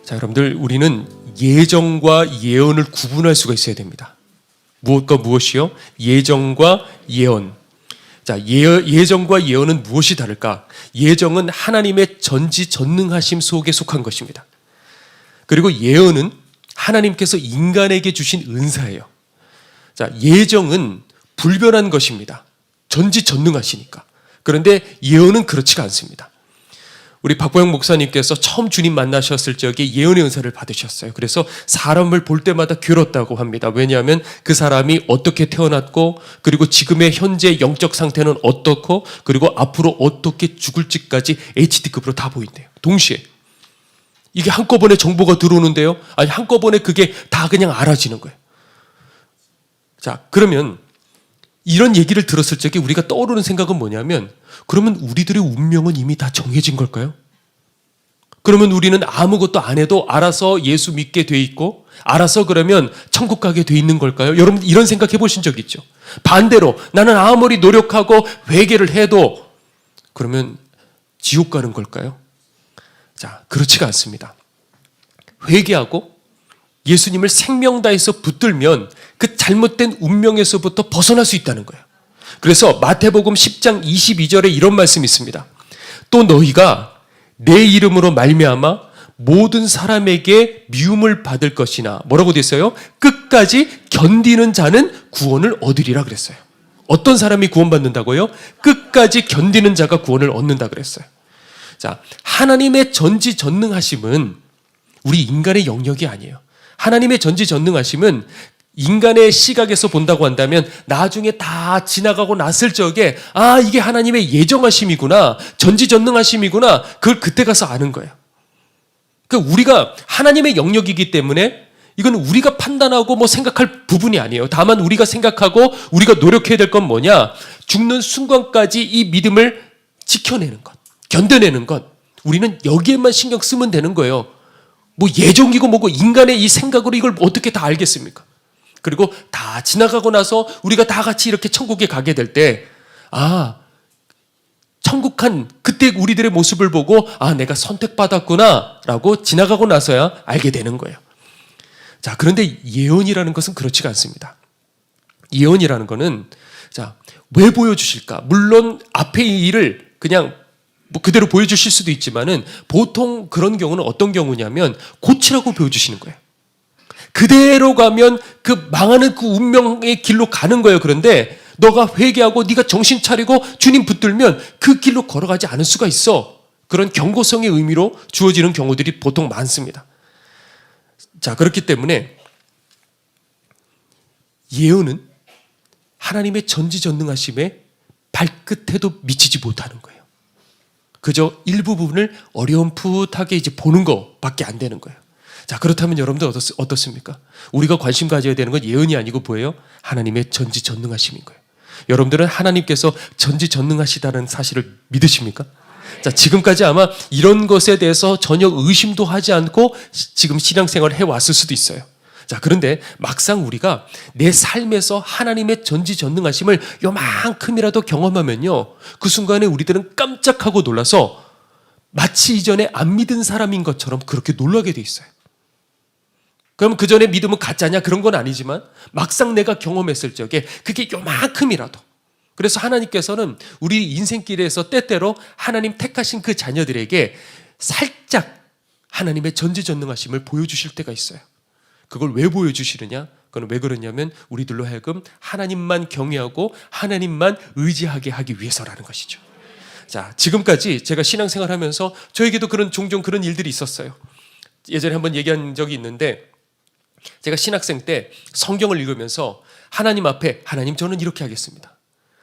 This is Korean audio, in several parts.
자, 여러분들, 우리는 예정과 예언을 구분할 수가 있어야 됩니다. 무엇과 무엇이요? 예정과 예언. 자, 예정과 예언은 무엇이 다를까? 예정은 하나님의 전지전능하심 속에 속한 것입니다. 그리고 예언은 하나님께서 인간에게 주신 은사예요. 자, 예정은 불변한 것입니다. 전지전능하시니까. 그런데 예언은 그렇지가 않습니다. 우리 박보영 목사님께서 처음 주님 만나셨을 적에 예언의 은사를 받으셨어요. 그래서 사람을 볼 때마다 괴롭다고 합니다. 왜냐하면 그 사람이 어떻게 태어났고, 그리고 지금의 현재 영적 상태는 어떻고, 그리고 앞으로 어떻게 죽을지까지 HD급으로 다 보인대요. 동시에. 이게 한꺼번에 정보가 들어오는데요. 아니, 한꺼번에 그게 다 그냥 알아지는 거예요. 자, 그러면 이런 얘기를 들었을 적에 우리가 떠오르는 생각은 뭐냐면, 그러면 우리들의 운명은 이미 다 정해진 걸까요? 그러면 우리는 아무것도 안 해도 알아서 예수 믿게 돼 있고, 알아서 그러면 천국 가게 돼 있는 걸까요? 여러분, 이런 생각 해보신 적 있죠? 반대로 나는 아무리 노력하고 회개를 해도 그러면 지옥 가는 걸까요? 자, 그렇지가 않습니다. 회개하고 예수님을 생명 다해서 붙들면 그 잘못된 운명에서부터 벗어날 수 있다는 거예요. 그래서 마태복음 10장 22절에 이런 말씀이 있습니다. 또 너희가 내 이름으로 말미암아 모든 사람에게 미움을 받을 것이나, 뭐라고 돼 있어요? 끝까지 견디는 자는 구원을 얻으리라 그랬어요. 어떤 사람이 구원받는다고요? 끝까지 견디는 자가 구원을 얻는다 그랬어요. 자, 하나님의 전지전능하심은 우리 인간의 영역이 아니에요. 하나님의 전지전능하심은 인간의 시각에서 본다고 한다면 나중에 다 지나가고 났을 적에, 아, 이게 하나님의 예정하심이구나, 전지전능하심이구나, 그걸 그때 가서 아는 거예요. 그러니까 우리가 하나님의 영역이기 때문에 이건 우리가 판단하고 뭐 생각할 부분이 아니에요. 다만 우리가 생각하고 우리가 노력해야 될 건 뭐냐? 죽는 순간까지 이 믿음을 지켜내는 것, 견뎌내는 것. 우리는 여기에만 신경 쓰면 되는 거예요. 뭐 예정이고 뭐고 인간의 이 생각으로 이걸 어떻게 다 알겠습니까? 그리고 다 지나가고 나서 우리가 다 같이 이렇게 천국에 가게 될 때, 아, 천국 한 그때 우리들의 모습을 보고, 아, 내가 선택받았구나 라고 지나가고 나서야 알게 되는 거예요. 자, 그런데 예언이라는 것은 그렇지가 않습니다. 예언이라는 것은, 자, 왜 보여주실까? 물론 앞의 일을 그냥 뭐 그대로 보여주실 수도 있지만은 보통 그런 경우는 어떤 경우냐면 고치라고 보여주시는 거예요. 그대로 가면 그 망하는 그 운명의 길로 가는 거예요. 그런데 너가 회개하고 네가 정신 차리고 주님 붙들면 그 길로 걸어가지 않을 수가 있어. 그런 경고성의 의미로 주어지는 경우들이 보통 많습니다. 자, 그렇기 때문에 예언은 하나님의 전지전능하심에 발끝에도 미치지 못하는 거예요. 그저 일부 부분을 어렴풋하게 이제 보는 것밖에 안 되는 거예요. 자, 그렇다면 여러분들 어떻습니까? 우리가 관심 가져야 되는 건 예언이 아니고 뭐예요? 하나님의 전지전능하심인 거예요. 여러분들은 하나님께서 전지전능하시다는 사실을 믿으십니까? 자, 지금까지 아마 이런 것에 대해서 전혀 의심도 하지 않고 지금 신앙생활을 해왔을 수도 있어요. 자, 그런데 막상 우리가 내 삶에서 하나님의 전지전능하심을 요만큼이라도 경험하면요, 그 순간에 우리들은 깜짝하고 놀라서 마치 이전에 안 믿은 사람인 것처럼 그렇게 놀라게 돼 있어요. 그럼 그 전에 믿음은 가짜냐? 그런 건 아니지만 막상 내가 경험했을 적에 그게 요만큼이라도, 그래서 하나님께서는 우리 인생길에서 때때로 하나님 택하신 그 자녀들에게 살짝 하나님의 전지전능하심을 보여주실 때가 있어요. 그걸 왜 보여주시느냐? 그건 왜 그러냐면 우리들로 하여금 하나님만 경외하고 하나님만 의지하게 하기 위해서라는 것이죠. 자, 지금까지 제가 신앙생활 하면서 저에게도 종종 그런 일들이 있었어요. 예전에 한번 얘기한 적이 있는데, 제가 신학생 때 성경을 읽으면서 하나님 앞에, 하나님 저는 이렇게 하겠습니다.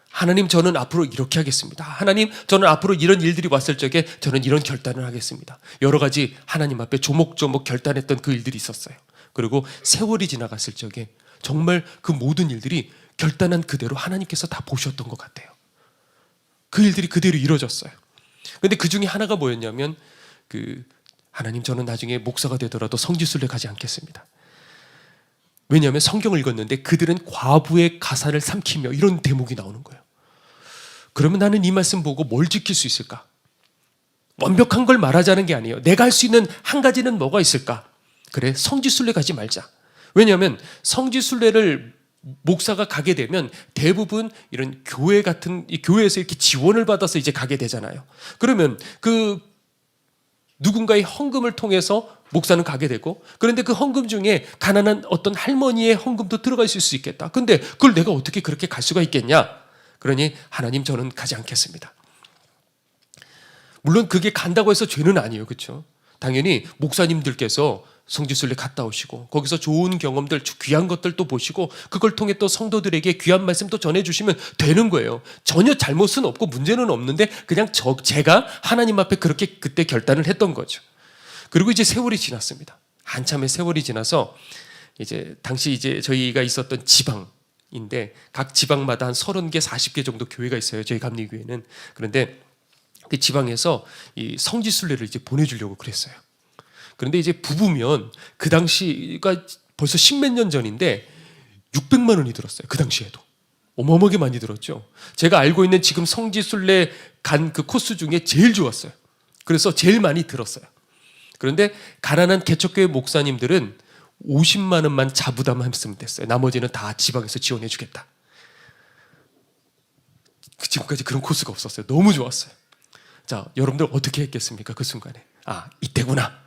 하나님 저는 앞으로 이렇게 하겠습니다. 하나님 저는 앞으로 이런 일들이 왔을 적에 저는 이런 결단을 하겠습니다. 여러 가지 하나님 앞에 조목조목 결단했던 그 일들이 있었어요. 그리고 세월이 지나갔을 적에 정말 그 모든 일들이 결단한 그대로 하나님께서 다 보셨던 것 같아요. 그 일들이 그대로 이루어졌어요. 그런데 그 중에 하나가 뭐였냐면, 하나님 저는 나중에 목사가 되더라도 성지순례 가지 않겠습니다. 왜냐하면 성경을 읽었는데 그들은 과부의 가사를 삼키며, 이런 대목이 나오는 거예요. 그러면 나는 이 말씀 보고 뭘 지킬 수 있을까? 완벽한 걸 말하자는 게 아니에요. 내가 할 수 있는 한 가지는 뭐가 있을까? 그래, 성지순례 가지 말자. 왜냐하면 성지순례를 목사가 가게 되면 대부분 이런 교회 같은 이 교회에서 이렇게 지원을 받아서 이제 가게 되잖아요. 그러면 그 누군가의 헌금을 통해서 목사는 가게 되고, 그런데 그 헌금 중에 가난한 어떤 할머니의 헌금도 들어갈 수 있겠다. 근데 그걸 내가 어떻게 그렇게 갈 수가 있겠냐? 그러니 하나님, 저는 가지 않겠습니다. 물론 그게 간다고 해서 죄는 아니에요. 그렇죠? 당연히 목사님들께서 성지순례 갔다 오시고 거기서 좋은 경험들, 귀한 것들도 보시고 그걸 통해 또 성도들에게 귀한 말씀도 전해주시면 되는 거예요. 전혀 잘못은 없고 문제는 없는데 그냥 제가 하나님 앞에 그렇게 그때 결단을 했던 거죠. 그리고 이제 세월이 지났습니다. 한참의 세월이 지나서 이제 당시 이제 저희가 있었던 지방인데 각 지방마다 한 30개, 40개 정도 교회가 있어요. 저희 감리교회는. 그런데 그 지방에서 이 성지순례를 이제 보내주려고 그랬어요. 그런데 이제 부부면 그 당시가 벌써 십몇 년 전인데 600만 원이 들었어요. 그 당시에도. 어마어마하게 많이 들었죠. 제가 알고 있는 지금 성지순례 간 그 코스 중에 제일 좋았어요. 그래서 제일 많이 들었어요. 그런데 가난한 개척교회 목사님들은 50만 원만 자부담했으면 됐어요. 나머지는 다 지방에서 지원해 주겠다. 지금까지 그런 코스가 없었어요. 너무 좋았어요. 자, 여러분들 어떻게 했겠습니까? 그 순간에. 아, 이때구나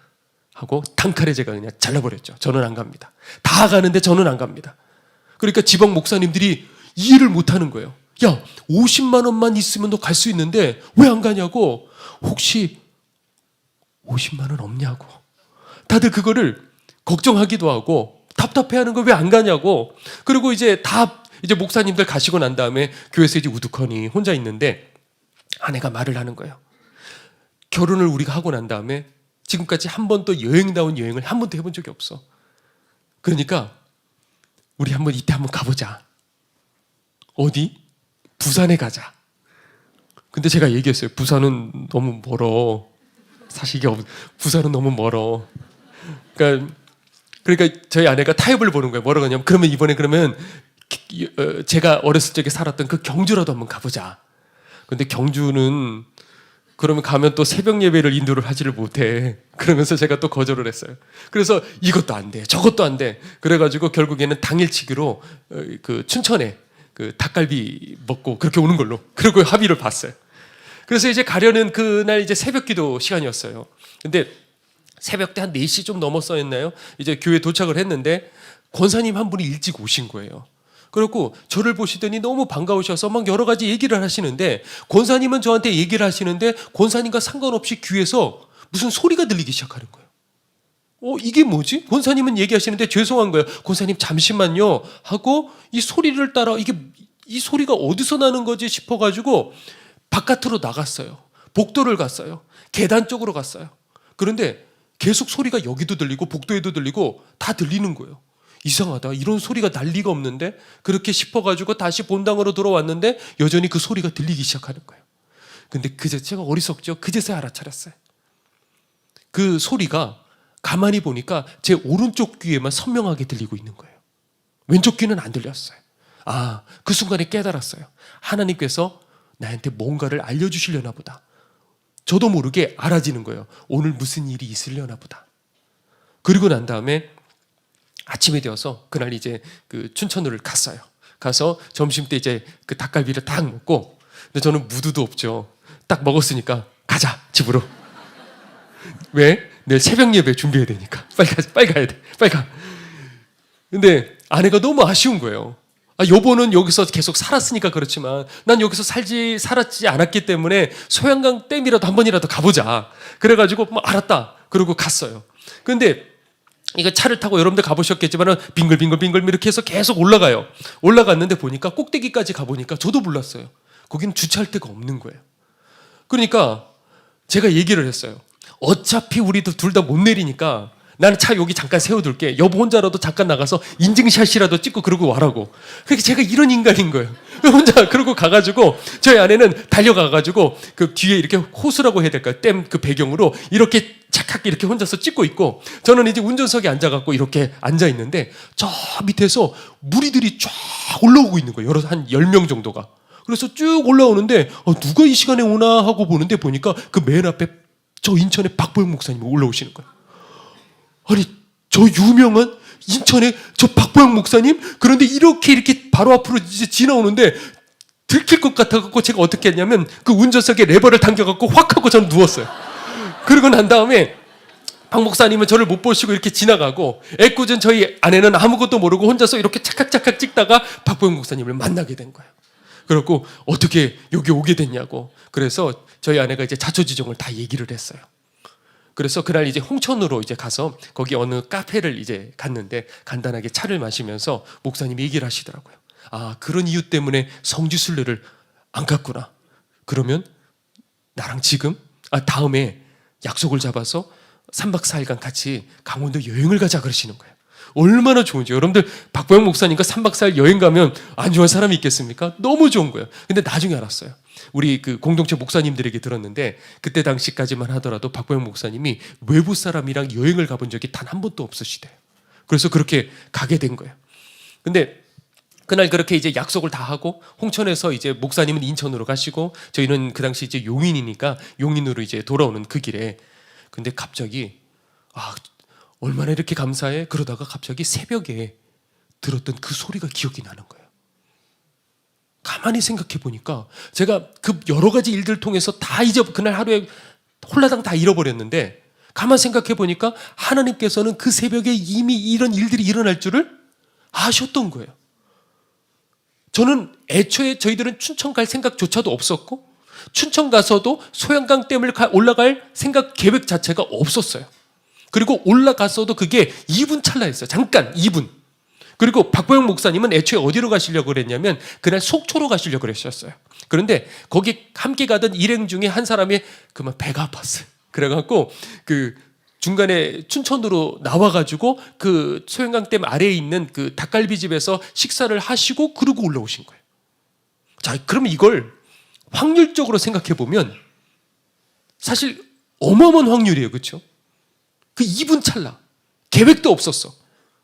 하고 단칼에 제가 그냥 잘라버렸죠. 저는 안 갑니다. 다 가는데 저는 안 갑니다. 그러니까 지방 목사님들이 이해를 못하는 거예요. 야, 50만 원만 있으면 너 갈 수 있는데 왜 안 가냐고. 혹시 50만 원 없냐고. 다들 그거를 걱정하기도 하고 답답해하는 거 왜 안 가냐고. 그리고 이제 이제 목사님들 가시고 난 다음에 교회에서 이제 우두커니 혼자 있는데 아내가 말을 하는 거예요. 결혼을 우리가 하고 난 다음에 지금까지 한 번도 여행다운 여행을 한 번도 해본 적이 없어. 그러니까 우리 이때 한번 가보자. 어디? 부산에 가자. 근데 제가 얘기했어요. 부산은 너무 멀어. 사실 이게 부산은 너무 멀어. 그러니까 저희 아내가 타협을 보는 거예요. 뭐라고 하냐면 그러면 이번에 제가 어렸을 적에 살았던 그 경주라도 한번 가보자. 근데 경주는 그러면 가면 또 새벽 예배를 인도를 하지를 못해. 그러면서 제가 또 거절을 했어요. 그래서 이것도 안 돼, 저것도 안 돼. 그래가지고 결국에는 당일치기로 그 춘천에 그 닭갈비 먹고 그렇게 오는 걸로. 그리고 합의를 봤어요. 그래서 이제 가려는 그날 이제 새벽 기도 시간이었어요. 근데 새벽 때 한 4시 좀 넘었었나요? 이제 교회 도착을 했는데 권사님 한 분이 일찍 오신 거예요. 그리고 저를 보시더니 너무 반가우셔서 막 여러 가지 얘기를 하시는데 권사님은 저한테 얘기를 하시는데 권사님과 상관없이 귀에서 무슨 소리가 들리기 시작하는 거예요. 이게 뭐지? 권사님은 얘기하시는데 죄송한 거예요. 권사님 잠시만요 하고 이 소리를 따라 이 소리가 어디서 나는 거지 싶어가지고 바깥으로 나갔어요. 복도를 갔어요. 계단 쪽으로 갔어요. 그런데 계속 소리가 여기도 들리고 복도에도 들리고 다 들리는 거예요. 이상하다. 이런 소리가 날 리가 없는데 그렇게 싶어가지고 다시 본당으로 돌아왔는데 여전히 그 소리가 들리기 시작하는 거예요. 근데 제가 어리석죠. 그제서야 알아차렸어요. 그 소리가 가만히 보니까 제 오른쪽 귀에만 선명하게 들리고 있는 거예요. 왼쪽 귀는 안 들렸어요. 그 순간에 깨달았어요. 하나님께서 나한테 뭔가를 알려주시려나 보다. 저도 모르게 알아지는 거예요. 오늘 무슨 일이 있으려나 보다. 그리고 난 다음에 아침이 되어서 그날 이제 그 춘천으로 갔어요. 가서 점심 때 이제 그 닭갈비를 딱 먹고, 근데 저는 무드도 없죠. 딱 먹었으니까 가자 집으로. 왜? 내일 새벽 예배 준비해야 되니까. 빨리 가야 돼. 빨리 가. 근데 아내가 너무 아쉬운 거예요. 여보는 여기서 계속 살았으니까 그렇지만 난 여기서 살았지 않았기 때문에 소양강 댐이라도 한 번이라도 가보자. 그래가지고 알았다. 그러고 갔어요. 근데 이거 차를 타고 여러분들 가보셨겠지만 빙글빙글 이렇게 해서 계속 올라가요. 올라갔는데 보니까 꼭대기까지 가보니까 저도 몰랐어요. 거기는 주차할 데가 없는 거예요. 그러니까 제가 얘기를 했어요. 어차피 우리도 둘 다 못 내리니까 나는 차 여기 잠깐 세워둘게. 여보 혼자라도 잠깐 나가서 인증샷이라도 찍고 그러고 와라고. 그러니까 제가 이런 인간인 거예요. 혼자 그러고 가가지고 저희 아내는 달려가가지고 그 뒤에 이렇게 호수라고 해야 될까요? 댐 그 배경으로 이렇게 착하게 이렇게 혼자서 찍고 있고 저는 이제 운전석에 앉아갖고 이렇게 앉아 있는데 저 밑에서 무리들이 쫙 올라오고 있는 거예요. 한 10명 정도가. 그래서 쭉 올라오는데 누가 이 시간에 오나 하고 보는데 보니까 그 맨 앞에 저 인천에 박보영 목사님이 올라오시는 거예요. 아니 저 유명한 인천에 저 박보영 목사님, 그런데 이렇게 바로 앞으로 이제 지나오는데 들킬 것 같아갖고 제가 어떻게 했냐면 그 운전석에 레버를 당겨갖고 확 하고 저는 누웠어요. 그러고 난 다음에 박 목사님은 저를 못 보시고 이렇게 지나가고, 애꿎은 저희 아내는 아무것도 모르고 혼자서 이렇게 착각착각 찍다가 박보영 목사님을 만나게 된 거예요. 그래갖고 어떻게 여기 오게 됐냐고. 그래서 저희 아내가 이제 자초지종을 다 얘기를 했어요. 그래서 그날 이제 홍천으로 이제 가서 거기 어느 카페를 이제 갔는데 간단하게 차를 마시면서 목사님이 얘기를 하시더라고요. 아, 그런 이유 때문에 성지순례를 안 갔구나. 그러면 나랑 지금 다음에 약속을 잡아서 3박 4일간 같이 강원도 여행을 가자 그러시는 거예요. 얼마나 좋은지. 여러분들 박보영 목사님과 3박 4일 여행 가면 안 좋아하는 사람이 있겠습니까? 너무 좋은 거예요. 근데 나중에 알았어요. 우리 그 공동체 목사님들에게 들었는데 그때 당시까지만 하더라도 박보영 목사님이 외부 사람이랑 여행을 가본 적이 단 한 번도 없으시대요. 그래서 그렇게 가게 된 거예요. 근데 그날 그렇게 이제 약속을 다 하고 홍천에서 이제 목사님은 인천으로 가시고 저희는 그 당시 이제 용인이니까 용인으로 이제 돌아오는 그 길에, 근데 갑자기 얼마나 이렇게 감사해. 그러다가 갑자기 새벽에 들었던 그 소리가 기억이 나는 거예요. 가만히 생각해 보니까 제가 그 여러 가지 일들 통해서 다 그날 하루에 홀라당 다 잃어버렸는데, 가만 생각해 보니까 하나님께서는 그 새벽에 이미 이런 일들이 일어날 줄을 아셨던 거예요. 저는 애초에 저희들은 춘천 갈 생각조차도 없었고 춘천 가서도 소양강댐을 올라갈 생각 계획 자체가 없었어요. 그리고 올라갔어도 그게 2분 찰나였어요. 잠깐 2분. 그리고 박보영 목사님은 애초에 어디로 가시려고 그랬냐면 그날 속초로 가시려고 그러셨어요. 그런데 거기 함께 가던 일행 중에 한 사람이 그만 배가 아팠어요. 그래갖고 그 중간에 춘천으로 나와가지고 그 소양강댐 아래에 있는 그 닭갈비집에서 식사를 하시고 그러고 올라오신 거예요. 자, 그러면 이걸 확률적으로 생각해 보면 사실 어마어마한 확률이에요. 그렇죠? 그 2분 찰나. 계획도 없었어.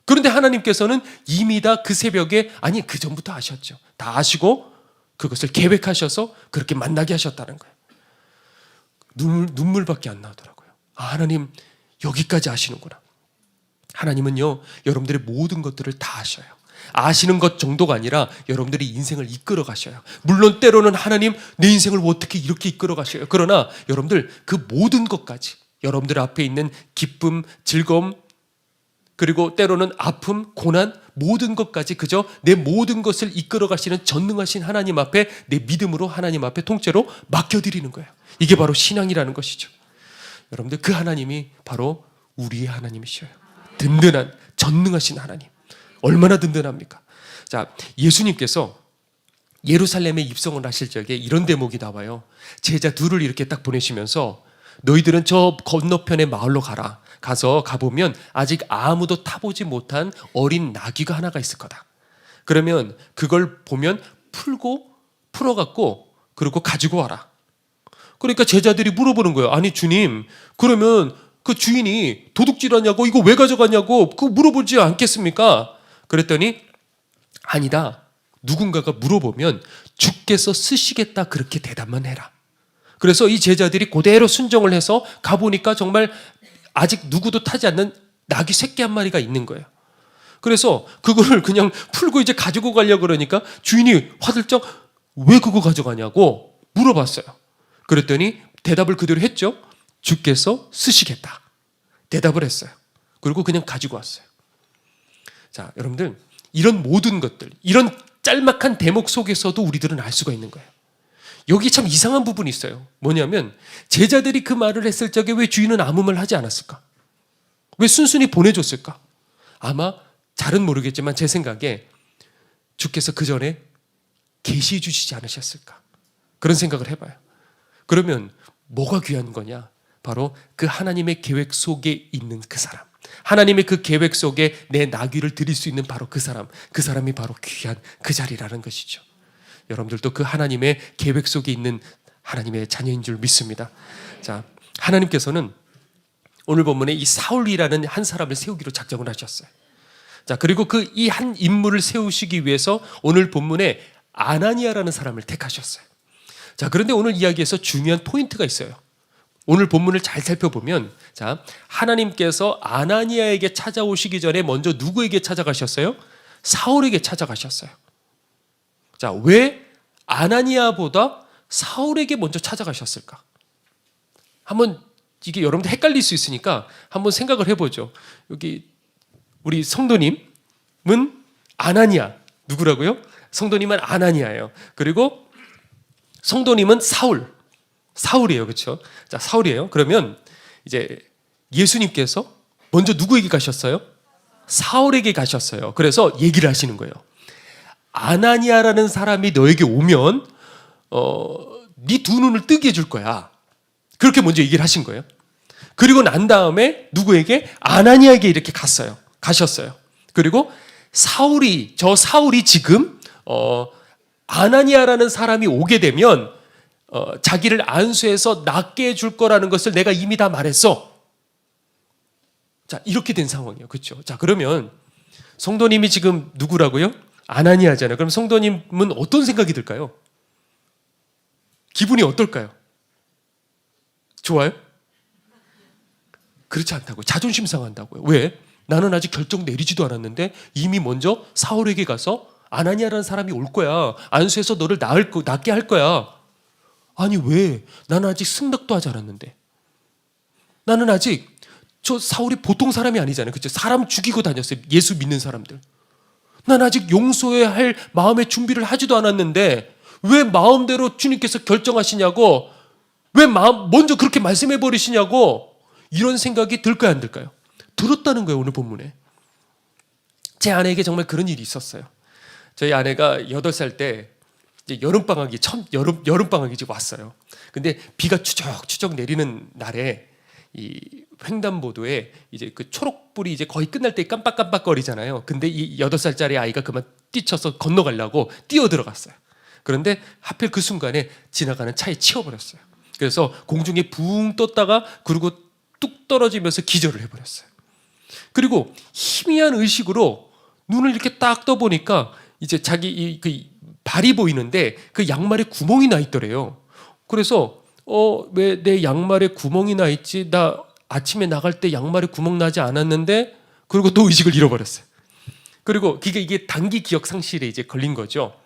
그런데 하나님께서는 이미 다 그 새벽에, 아니 그 전부터 아셨죠. 다 아시고 그것을 계획하셔서 그렇게 만나게 하셨다는 거예요. 눈물밖에 안 나오더라고요. 하나님 여기까지 아시는구나. 하나님은요, 여러분들의 모든 것들을 다 아셔요. 아시는 것 정도가 아니라 여러분들이 인생을 이끌어 가셔요. 물론 때로는 하나님 내 인생을 어떻게 이렇게 이끌어 가셔요. 그러나 여러분들 그 모든 것까지, 여러분들 앞에 있는 기쁨, 즐거움, 그리고 때로는 아픔, 고난, 모든 것까지 그저 내 모든 것을 이끌어 가시는 전능하신 하나님 앞에 내 믿음으로 하나님 앞에 통째로 맡겨드리는 거예요. 이게 바로 신앙이라는 것이죠. 여러분들 그 하나님이 바로 우리의 하나님이셔요. 든든한 전능하신 하나님. 얼마나 든든합니까? 자, 예수님께서 예루살렘에 입성을 하실 적에 이런 대목이 나와요. 제자 둘을 이렇게 딱 보내시면서 너희들은 저 건너편의 마을로 가보면 아직 아무도 타보지 못한 어린 나귀가 하나가 있을 거다. 그러면 그걸 보면 풀어갖고 그리고 가지고 와라. 그러니까 제자들이 물어보는 거예요. 아니 주님, 그러면 그 주인이 도둑질하냐고 이거 왜 가져가냐고 그거 물어보지 않겠습니까? 그랬더니 아니다. 누군가가 물어보면 주께서 쓰시겠다 그렇게 대답만 해라. 그래서 이 제자들이 그대로 순종을 해서 가보니까 정말 아직 누구도 타지 않는 나귀 새끼 한 마리가 있는 거예요. 그래서 그거를 그냥 풀고 이제 가지고 가려고 그러니까 주인이 화들짝 왜 그거 가져가냐고 물어봤어요. 그랬더니 대답을 그대로 했죠. 주께서 쓰시겠다. 대답을 했어요. 그리고 그냥 가지고 왔어요. 자, 여러분들 이런 모든 것들, 이런 짤막한 대목 속에서도 우리들은 알 수가 있는 거예요. 여기 참 이상한 부분이 있어요. 뭐냐면 제자들이 그 말을 했을 적에 왜 주인은 아무 말 하지 않았을까? 왜 순순히 보내줬을까? 아마 잘은 모르겠지만 제 생각에 주께서 그 전에 계시해 주시지 않으셨을까? 그런 생각을 해봐요. 그러면 뭐가 귀한 거냐? 바로 그 하나님의 계획 속에 있는 그 사람. 하나님의 그 계획 속에 내 나귀를 드릴 수 있는 바로 그 사람. 그 사람이 바로 귀한 그 자리라는 것이죠. 여러분들도 그 하나님의 계획 속에 있는 하나님의 자녀인 줄 믿습니다. 자, 하나님께서는 오늘 본문에 이 사울이라는 한 사람을 세우기로 작정을 하셨어요. 자, 그리고 그 이 한 인물을 세우시기 위해서 오늘 본문에 아나니아라는 사람을 택하셨어요. 자, 그런데 오늘 이야기에서 중요한 포인트가 있어요. 오늘 본문을 잘 살펴보면 자, 하나님께서 아나니아에게 찾아오시기 전에 먼저 누구에게 찾아가셨어요? 사울에게 찾아가셨어요. 자, 왜 아나니아보다 사울에게 먼저 찾아가셨을까? 한번 이게 여러분들 헷갈릴 수 있으니까 한번 생각을 해보죠. 여기 우리 성도님은 아나니아 누구라고요? 성도님은 아나니아예요. 그리고 성도님은 사울이에요, 그렇죠? 자, 사울이에요. 그러면 이제 예수님께서 먼저 누구에게 가셨어요? 사울에게 가셨어요. 그래서 얘기를 하시는 거예요. 아나니아라는 사람이 너에게 오면 네 두 눈을 뜨게 해줄 거야. 그렇게 먼저 얘기를 하신 거예요. 그리고 난 다음에 누구에게? 아나니아에게 이렇게 가셨어요. 그리고 사울이 지금 아나니아라는 사람이 오게 되면 자기를 안수해서 낫게 해줄 거라는 것을 내가 이미 다 말했어. 자, 이렇게 된 상황이에요. 그렇죠? 자, 그러면 성도님이 지금 누구라고요? 아나니아잖아요. 그럼 성도님은 어떤 생각이 들까요? 기분이 어떨까요? 좋아요? 그렇지 않다고요. 자존심 상한다고요. 왜? 나는 아직 결정 내리지도 않았는데 이미 먼저 사울에게 가서 아나니아라는 사람이 올 거야. 안수해서 너를 낫게 할 거야. 아니 왜? 나는 아직 승낙도 하지 않았는데. 나는 아직 저 사울이 보통 사람이 아니잖아요. 그렇죠? 사람 죽이고 다녔어요. 예수 믿는 사람들. 난 아직 용서해야 할 마음의 준비를 하지도 않았는데 왜 마음대로 주님께서 결정하시냐고, 왜 먼저 그렇게 말씀해 버리시냐고, 이런 생각이 들까요, 안 들까요? 들었다는 거예요, 오늘 본문에. 제 아내에게 정말 그런 일이 있었어요. 저희 아내가 8살 때 이제 여름방학이 여름방학이 이제 왔어요. 근데 비가 추적추적 내리는 날에 이 횡단보도에 이제 그 초록불이 이제 거의 끝날 때 깜빡깜빡거리잖아요. 근데 이 8살짜리 아이가 그만 뛰쳐서 건너가려고 뛰어 들어갔어요. 그런데 하필 그 순간에 지나가는 차에 치여버렸어요. 그래서 공중에 붕 떴다가 그리고 뚝 떨어지면서 기절을 해버렸어요. 그리고 희미한 의식으로 눈을 이렇게 딱 떠보니까 이제 자기 그 발이 보이는데 그 양말에 구멍이 나 있더래요. 그래서 왜 내 양말에 구멍이 나 있지? 나 아침에 나갈 때 양말에 구멍 나지 않았는데. 그리고 또 의식을 잃어버렸어요. 그리고 이게 단기 기억 상실에 이제 걸린 거죠.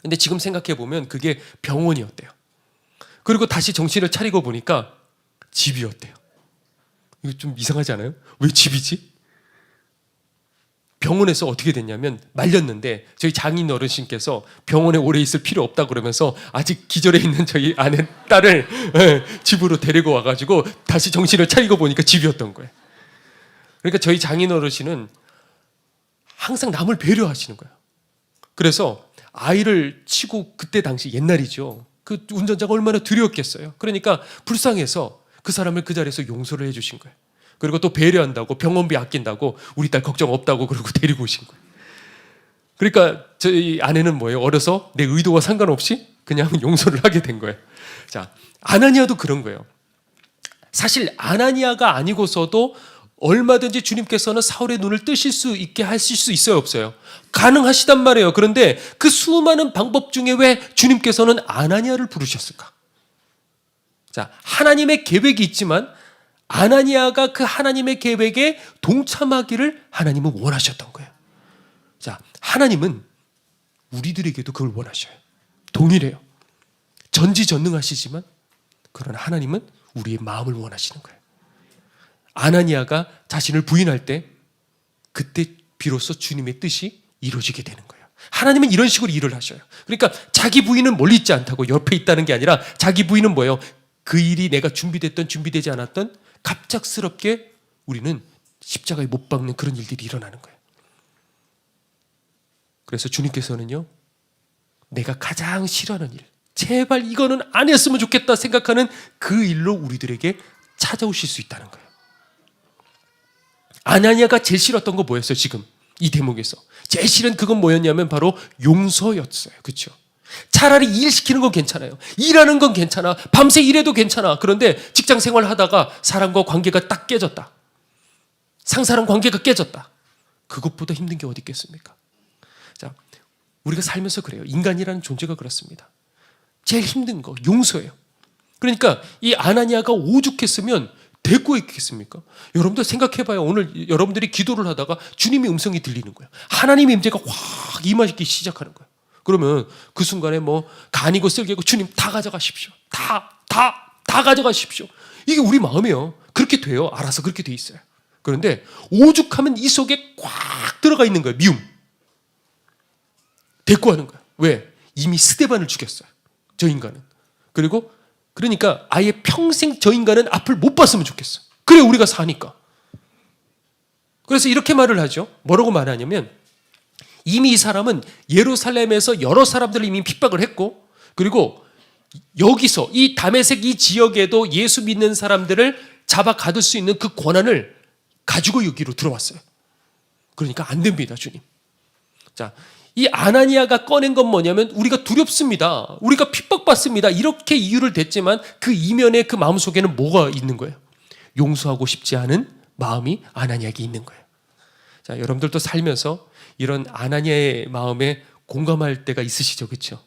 근데 지금 생각해 보면 그게 병원이었대요. 그리고 다시 정신을 차리고 보니까 집이었대요. 이거 좀 이상하지 않아요? 왜 집이지? 병원에서 어떻게 됐냐면 말렸는데 저희 장인 어르신께서 병원에 오래 있을 필요 없다 그러면서 아직 기절해 있는 저희 아내 딸을 집으로 데리고 와가지고 다시 정신을 차리고 보니까 집이었던 거예요. 그러니까 저희 장인 어르신은 항상 남을 배려하시는 거예요. 그래서 아이를 치고, 그때 당시 옛날이죠. 그 운전자가 얼마나 두려웠겠어요. 그러니까 불쌍해서 그 사람을 그 자리에서 용서를 해주신 거예요. 그리고 또 배려한다고, 병원비 아낀다고, 우리 딸 걱정 없다고 그러고 데리고 오신 거예요. 그러니까 저희 아내는 뭐예요? 어려서 내 의도와 상관없이 그냥 용서를 하게 된 거예요. 자, 아나니아도 그런 거예요. 사실 아나니아가 아니고서도 얼마든지 주님께서는 사울의 눈을 뜨실 수 있게 하실 수 있어요, 없어요? 가능하시단 말이에요. 그런데 그 수많은 방법 중에 왜 주님께서는 아나니아를 부르셨을까? 자, 하나님의 계획이 있지만 아나니아가 그 하나님의 계획에 동참하기를 하나님은 원하셨던 거예요. 자, 하나님은 우리들에게도 그걸 원하셔요. 동일해요. 전지전능하시지만 그러나 하나님은 우리의 마음을 원하시는 거예요. 아나니아가 자신을 부인할 때 그때 비로소 주님의 뜻이 이루어지게 되는 거예요. 하나님은 이런 식으로 일을 하셔요. 그러니까 자기 부인은 멀리 있지 않다고 옆에 있다는 게 아니라 자기 부인은 뭐예요? 그 일이 내가 준비되지 않았던 갑작스럽게 우리는 십자가에 못 박는 그런 일들이 일어나는 거예요. 그래서 주님께서는요, 내가 가장 싫어하는 일, 제발 이거는 안 했으면 좋겠다 생각하는 그 일로 우리들에게 찾아오실 수 있다는 거예요. 아나니아가 제일 싫었던 거 뭐였어요? 지금 이 대목에서 제일 싫은 그건 뭐였냐면 바로 용서였어요. 그렇죠? 차라리 일 시키는 건 괜찮아요. 일하는 건 괜찮아. 밤새 일해도 괜찮아. 그런데 직장 생활하다가 사람과 관계가 딱 깨졌다. 상사랑 관계가 깨졌다. 그것보다 힘든 게 어디 있겠습니까? 자, 우리가 살면서 그래요. 인간이라는 존재가 그렇습니다. 제일 힘든 거 용서예요. 그러니까 이 아나니아가 오죽했으면 대꾸했겠습니까? 여러분들 생각해봐요. 오늘 여러분들이 기도를 하다가 주님의 음성이 들리는 거예요. 하나님의 임재가 확 임하기 시작하는 거예요. 그러면 그 순간에 뭐 간이고 쓸개고 주님 다 가져가십시오. 다 가져가십시오. 이게 우리 마음이에요. 그렇게 돼요. 알아서 그렇게 돼 있어요. 그런데 오죽하면 이 속에 꽉 들어가 있는 거예요. 미움. 대꾸하는 거예요. 왜? 이미 스데반을 죽였어요. 저 인간은. 그리고 그러니까 아예 평생 저 인간은 앞을 못 봤으면 좋겠어. 그래 우리가 사니까. 그래서 이렇게 말을 하죠. 뭐라고 말하냐면 이미 이 사람은 예루살렘에서 여러 사람들을 이미 핍박을 했고, 그리고 여기서 이 다메섹 이 지역에도 예수 믿는 사람들을 잡아 가둘 수 있는 그 권한을 가지고 여기로 들어왔어요. 그러니까 안 됩니다, 주님. 자, 이 아나니아가 꺼낸 건 뭐냐면 우리가 두렵습니다. 우리가 핍박받습니다. 이렇게 이유를 댔지만 그 이면에 그 마음속에는 뭐가 있는 거예요? 용서하고 싶지 않은 마음이 아나니아에게 있는 거예요. 자, 여러분들도 살면서 이런 아나니아의 마음에 공감할 때가 있으시죠, 그렇죠?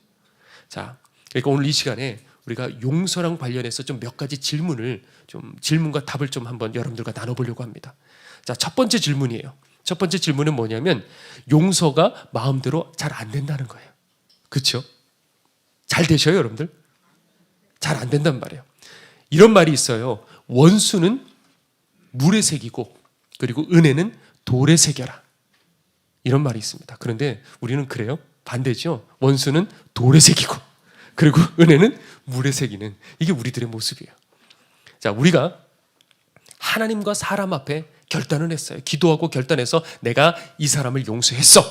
자, 그러니까 오늘 이 시간에 우리가 용서랑 관련해서 좀 몇 가지 질문과 답을 좀 한번 여러분들과 나눠보려고 합니다. 자, 첫 번째 질문이에요. 첫 번째 질문은 뭐냐면 용서가 마음대로 잘 안 된다는 거예요. 그렇죠? 잘 되셔요, 여러분들? 잘 안 된단 말이에요. 이런 말이 있어요. 원수는 물에 새기고 그리고 은혜는 돌에 새겨라. 이런 말이 있습니다. 그런데 우리는 그래요? 반대죠. 원수는 돌에 새기고 그리고 은혜는 물에 새기는, 이게 우리들의 모습이에요. 자, 우리가 하나님과 사람 앞에 결단을 했어요. 기도하고 결단해서 내가 이 사람을 용서했어.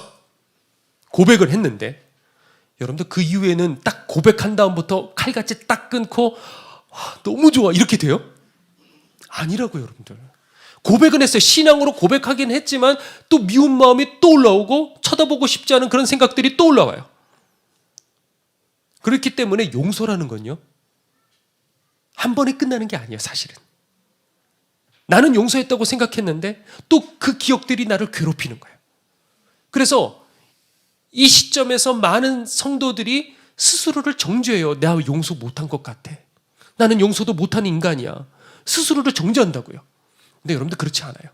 고백을 했는데 여러분들 그 이후에는 딱 고백한 다음부터 칼같이 딱 끊고 너무 좋아 이렇게 돼요? 아니라고요, 여러분들. 고백은 했어요. 신앙으로 고백하긴 했지만 또 미운 마음이 또 올라오고 쳐다보고 싶지 않은 그런 생각들이 또 올라와요. 그렇기 때문에 용서라는 건요, 한 번에 끝나는 게 아니에요, 사실은. 나는 용서했다고 생각했는데 또 그 기억들이 나를 괴롭히는 거예요. 그래서 이 시점에서 많은 성도들이 스스로를 정죄해요. 내가 용서 못한 것 같아. 나는 용서도 못한 인간이야. 스스로를 정죄한다고요. 근데 여러분들 그렇지 않아요.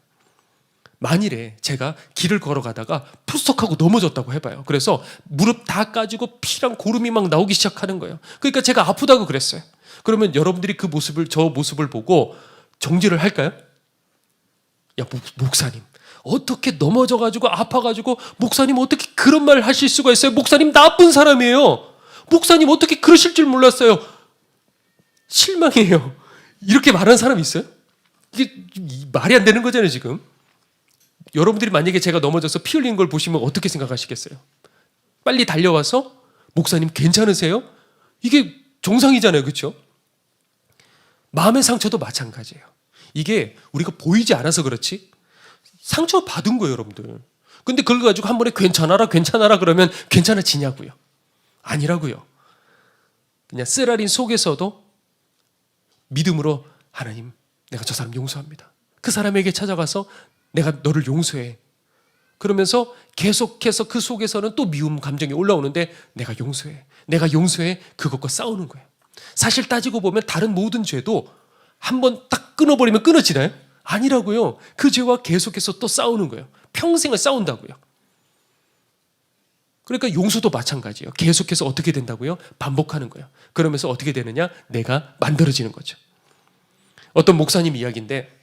만일에 제가 길을 걸어가다가 푸석하고 넘어졌다고 해봐요. 그래서 무릎 다 까지고 피랑 고름이 막 나오기 시작하는 거예요. 그러니까 제가 아프다고 그랬어요. 그러면 여러분들이 저 모습을 보고 정죄를 할까요? 야, 목사님 어떻게 넘어져가지고 아파가지고 목사님 어떻게 그런 말을 하실 수가 있어요? 목사님 나쁜 사람이에요. 목사님 어떻게 그러실 줄 몰랐어요. 실망이에요. 이렇게 말하는 사람 있어요? 이게 말이 안 되는 거잖아요, 지금. 여러분들이 만약에 제가 넘어져서 피 흘리는 걸 보시면 어떻게 생각하시겠어요? 빨리 달려와서 목사님 괜찮으세요? 이게 정상이잖아요, 그렇죠? 마음의 상처도 마찬가지예요. 이게 우리가 보이지 않아서 그렇지 상처 받은 거예요, 여러분들. 근데 그걸 가지고 한 번에 괜찮아라 그러면 괜찮아지냐고요? 아니라고요. 그냥 쓰라린 속에서도 믿음으로 하나님, 내가 저 사람 용서합니다. 그 사람에게 찾아가서 내가 너를 용서해. 그러면서 계속해서 그 속에서는 또 미움 감정이 올라오는데 내가 용서해. 그것과 싸우는 거예요. 사실 따지고 보면 다른 모든 죄도 한번 딱 끊어버리면 끊어지나요? 아니라고요. 그 죄와 계속해서 또 싸우는 거예요. 평생을 싸운다고요. 그러니까 용서도 마찬가지예요. 계속해서 어떻게 된다고요? 반복하는 거예요. 그러면서 어떻게 되느냐? 내가 만들어지는 거죠. 어떤 목사님 이야기인데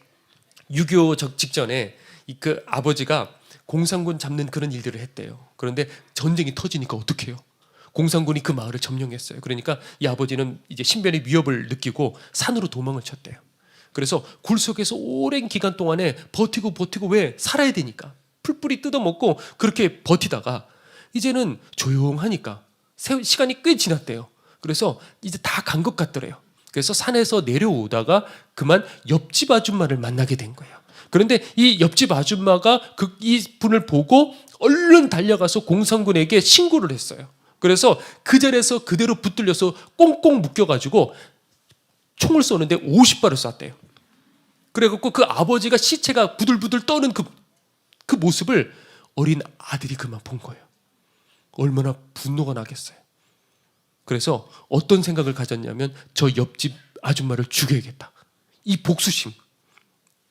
6.25 직전에 그 아버지가 공산군 잡는 그런 일들을 했대요. 그런데 전쟁이 터지니까 어떻게 해요? 공산군이 그 마을을 점령했어요. 그러니까 이 아버지는 이제 신변의 위협을 느끼고 산으로 도망을 쳤대요. 그래서 굴 속에서 오랜 기간 동안에 버티고 왜? 살아야 되니까. 풀뿌리 뜯어먹고 그렇게 버티다가 이제는 조용하니까 시간이 꽤 지났대요. 그래서 이제 다 간 것 같더래요. 그래서 산에서 내려오다가 그만 옆집 아줌마를 만나게 된 거예요. 그런데 이 옆집 아줌마가 이 분을 보고 얼른 달려가서 공산군에게 신고를 했어요. 그래서 그 자리에서 그대로 붙들려서 꽁꽁 묶여가지고 총을 쏘는데 50발을 쐈대요. 그래갖고 그 아버지가 시체가 부들부들 떠는 그 모습을 어린 아들이 그만 본 거예요. 얼마나 분노가 나겠어요. 그래서 어떤 생각을 가졌냐면 저 옆집 아줌마를 죽여야겠다. 이 복수심,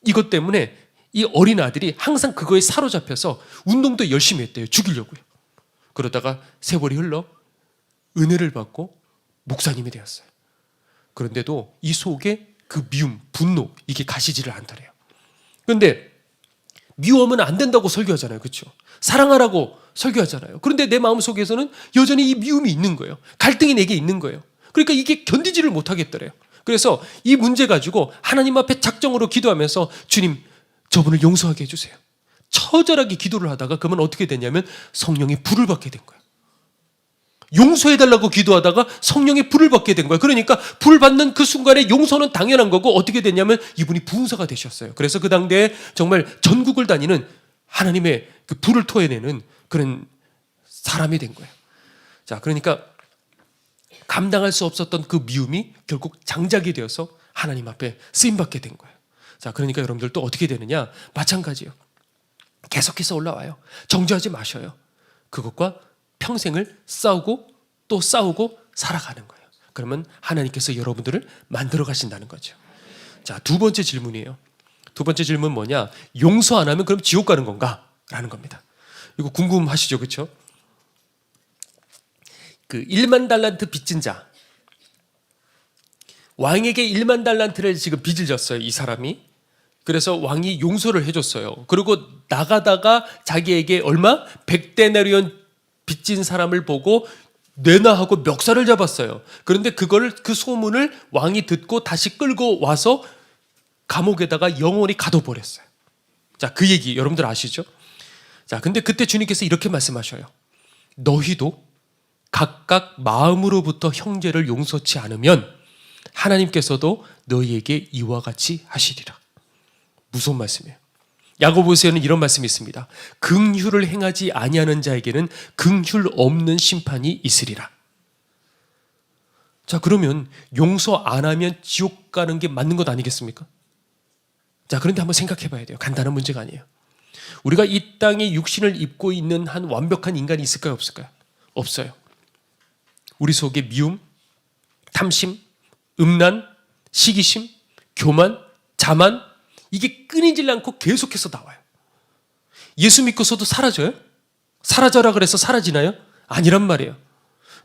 이것 때문에 이 어린 아들이 항상 그거에 사로잡혀서 운동도 열심히 했대요. 죽이려고요. 그러다가 세월이 흘러 은혜를 받고 목사님이 되었어요. 그런데도 이 속에 그 미움, 분노, 이게 가시지를 않더래요. 그런데 미워하면 안 된다고 설교하잖아요. 그렇죠? 사랑하라고 설교하잖아요. 그런데 내 마음속에서는 여전히 이 미움이 있는 거예요. 갈등이 내게 있는 거예요. 그러니까 이게 견디지를 못하겠더래요. 그래서 이 문제 가지고 하나님 앞에 작정으로 기도하면서 주님, 저분을 용서하게 해주세요. 처절하게 기도를 하다가 그러면 어떻게 됐냐면 성령의 불을 받게 된 거예요. 용서해달라고 기도하다가 성령의 불을 받게 된 거예요. 그러니까 불 받는 그 순간에 용서는 당연한 거고 어떻게 됐냐면 이분이 부흥사가 되셨어요. 그래서 그 당대에 정말 전국을 다니는 하나님의 그 불을 토해내는 그런 사람이 된 거예요. 자, 그러니까 감당할 수 없었던 그 미움이 결국 장작이 되어서 하나님 앞에 쓰임받게 된 거예요. 자, 그러니까 여러분들 또 어떻게 되느냐? 마찬가지예요. 계속해서 올라와요. 정죄하지 마셔요. 그것과 평생을 싸우고 또 싸우고 살아가는 거예요. 그러면 하나님께서 여러분들을 만들어 가신다는 거죠. 자, 두 번째 질문이에요. 두 번째 질문 뭐냐? 용서 안 하면 그럼 지옥 가는 건가? 라는 겁니다. 이거 궁금하시죠? 그렇죠? 그 1만 달란트 빚진 자, 왕에게 1만 달란트를 지금 빚을 졌어요. 이 사람이. 그래서 왕이 용서를 해줬어요. 그리고 나가다가 자기에게 얼마? 100데나리온 빚진 사람을 보고 내놔 하고 멱살을 잡았어요. 그런데 그 소문을 왕이 듣고 다시 끌고 와서 감옥에다가 영원히 가둬버렸어요. 자, 그 얘기 여러분들 아시죠? 자, 근데 그때 주님께서 이렇게 말씀하셔요. 너희도 각각 마음으로부터 형제를 용서치 않으면 하나님께서도 너희에게 이와 같이 하시리라. 무서운 말씀이에요. 야고보서에는 이런 말씀이 있습니다. 긍휼을 행하지 아니하는 자에게는 긍휼 없는 심판이 있으리라. 자, 그러면 용서 안 하면 지옥 가는 게 맞는 것 아니겠습니까? 자, 그런데 한번 생각해 봐야 돼요. 간단한 문제가 아니에요. 우리가 이 땅에 육신을 입고 있는 한 완벽한 인간이 있을까요? 없을까요? 없어요. 우리 속에 미움, 탐심, 음란, 시기심, 교만, 자만, 이게 끊이질 않고 계속해서 나와요. 예수 믿고서도 사라져요? 사라져라 그래서 사라지나요? 아니란 말이에요.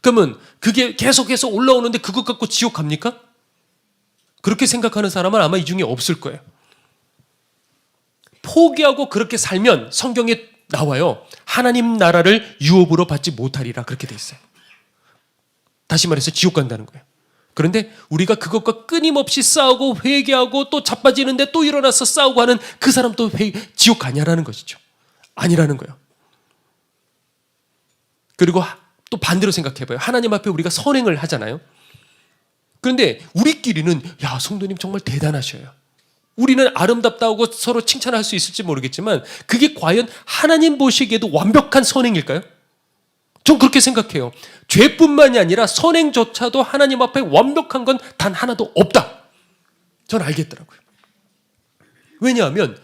그러면 그게 계속해서 올라오는데 그것 갖고 지옥 갑니까? 그렇게 생각하는 사람은 아마 이 중에 없을 거예요. 포기하고 그렇게 살면 성경에 나와요. 하나님 나라를 유업으로 받지 못하리라 그렇게 돼 있어요. 다시 말해서 지옥 간다는 거예요. 그런데 우리가 그것과 끊임없이 싸우고 회개하고 또 자빠지는데 또 일어나서 싸우고 하는 그 사람 또 지옥 가냐라는 것이죠. 아니라는 거예요. 그리고 또 반대로 생각해봐요. 하나님 앞에 우리가 선행을 하잖아요. 그런데 우리끼리는 야, 성도님 정말 대단하셔요. 우리는 아름답다고 서로 칭찬할 수 있을지 모르겠지만 그게 과연 하나님 보시기에도 완벽한 선행일까요? 전 그렇게 생각해요. 죄뿐만이 아니라 선행조차도 하나님 앞에 완벽한 건 단 하나도 없다. 전 알겠더라고요. 왜냐하면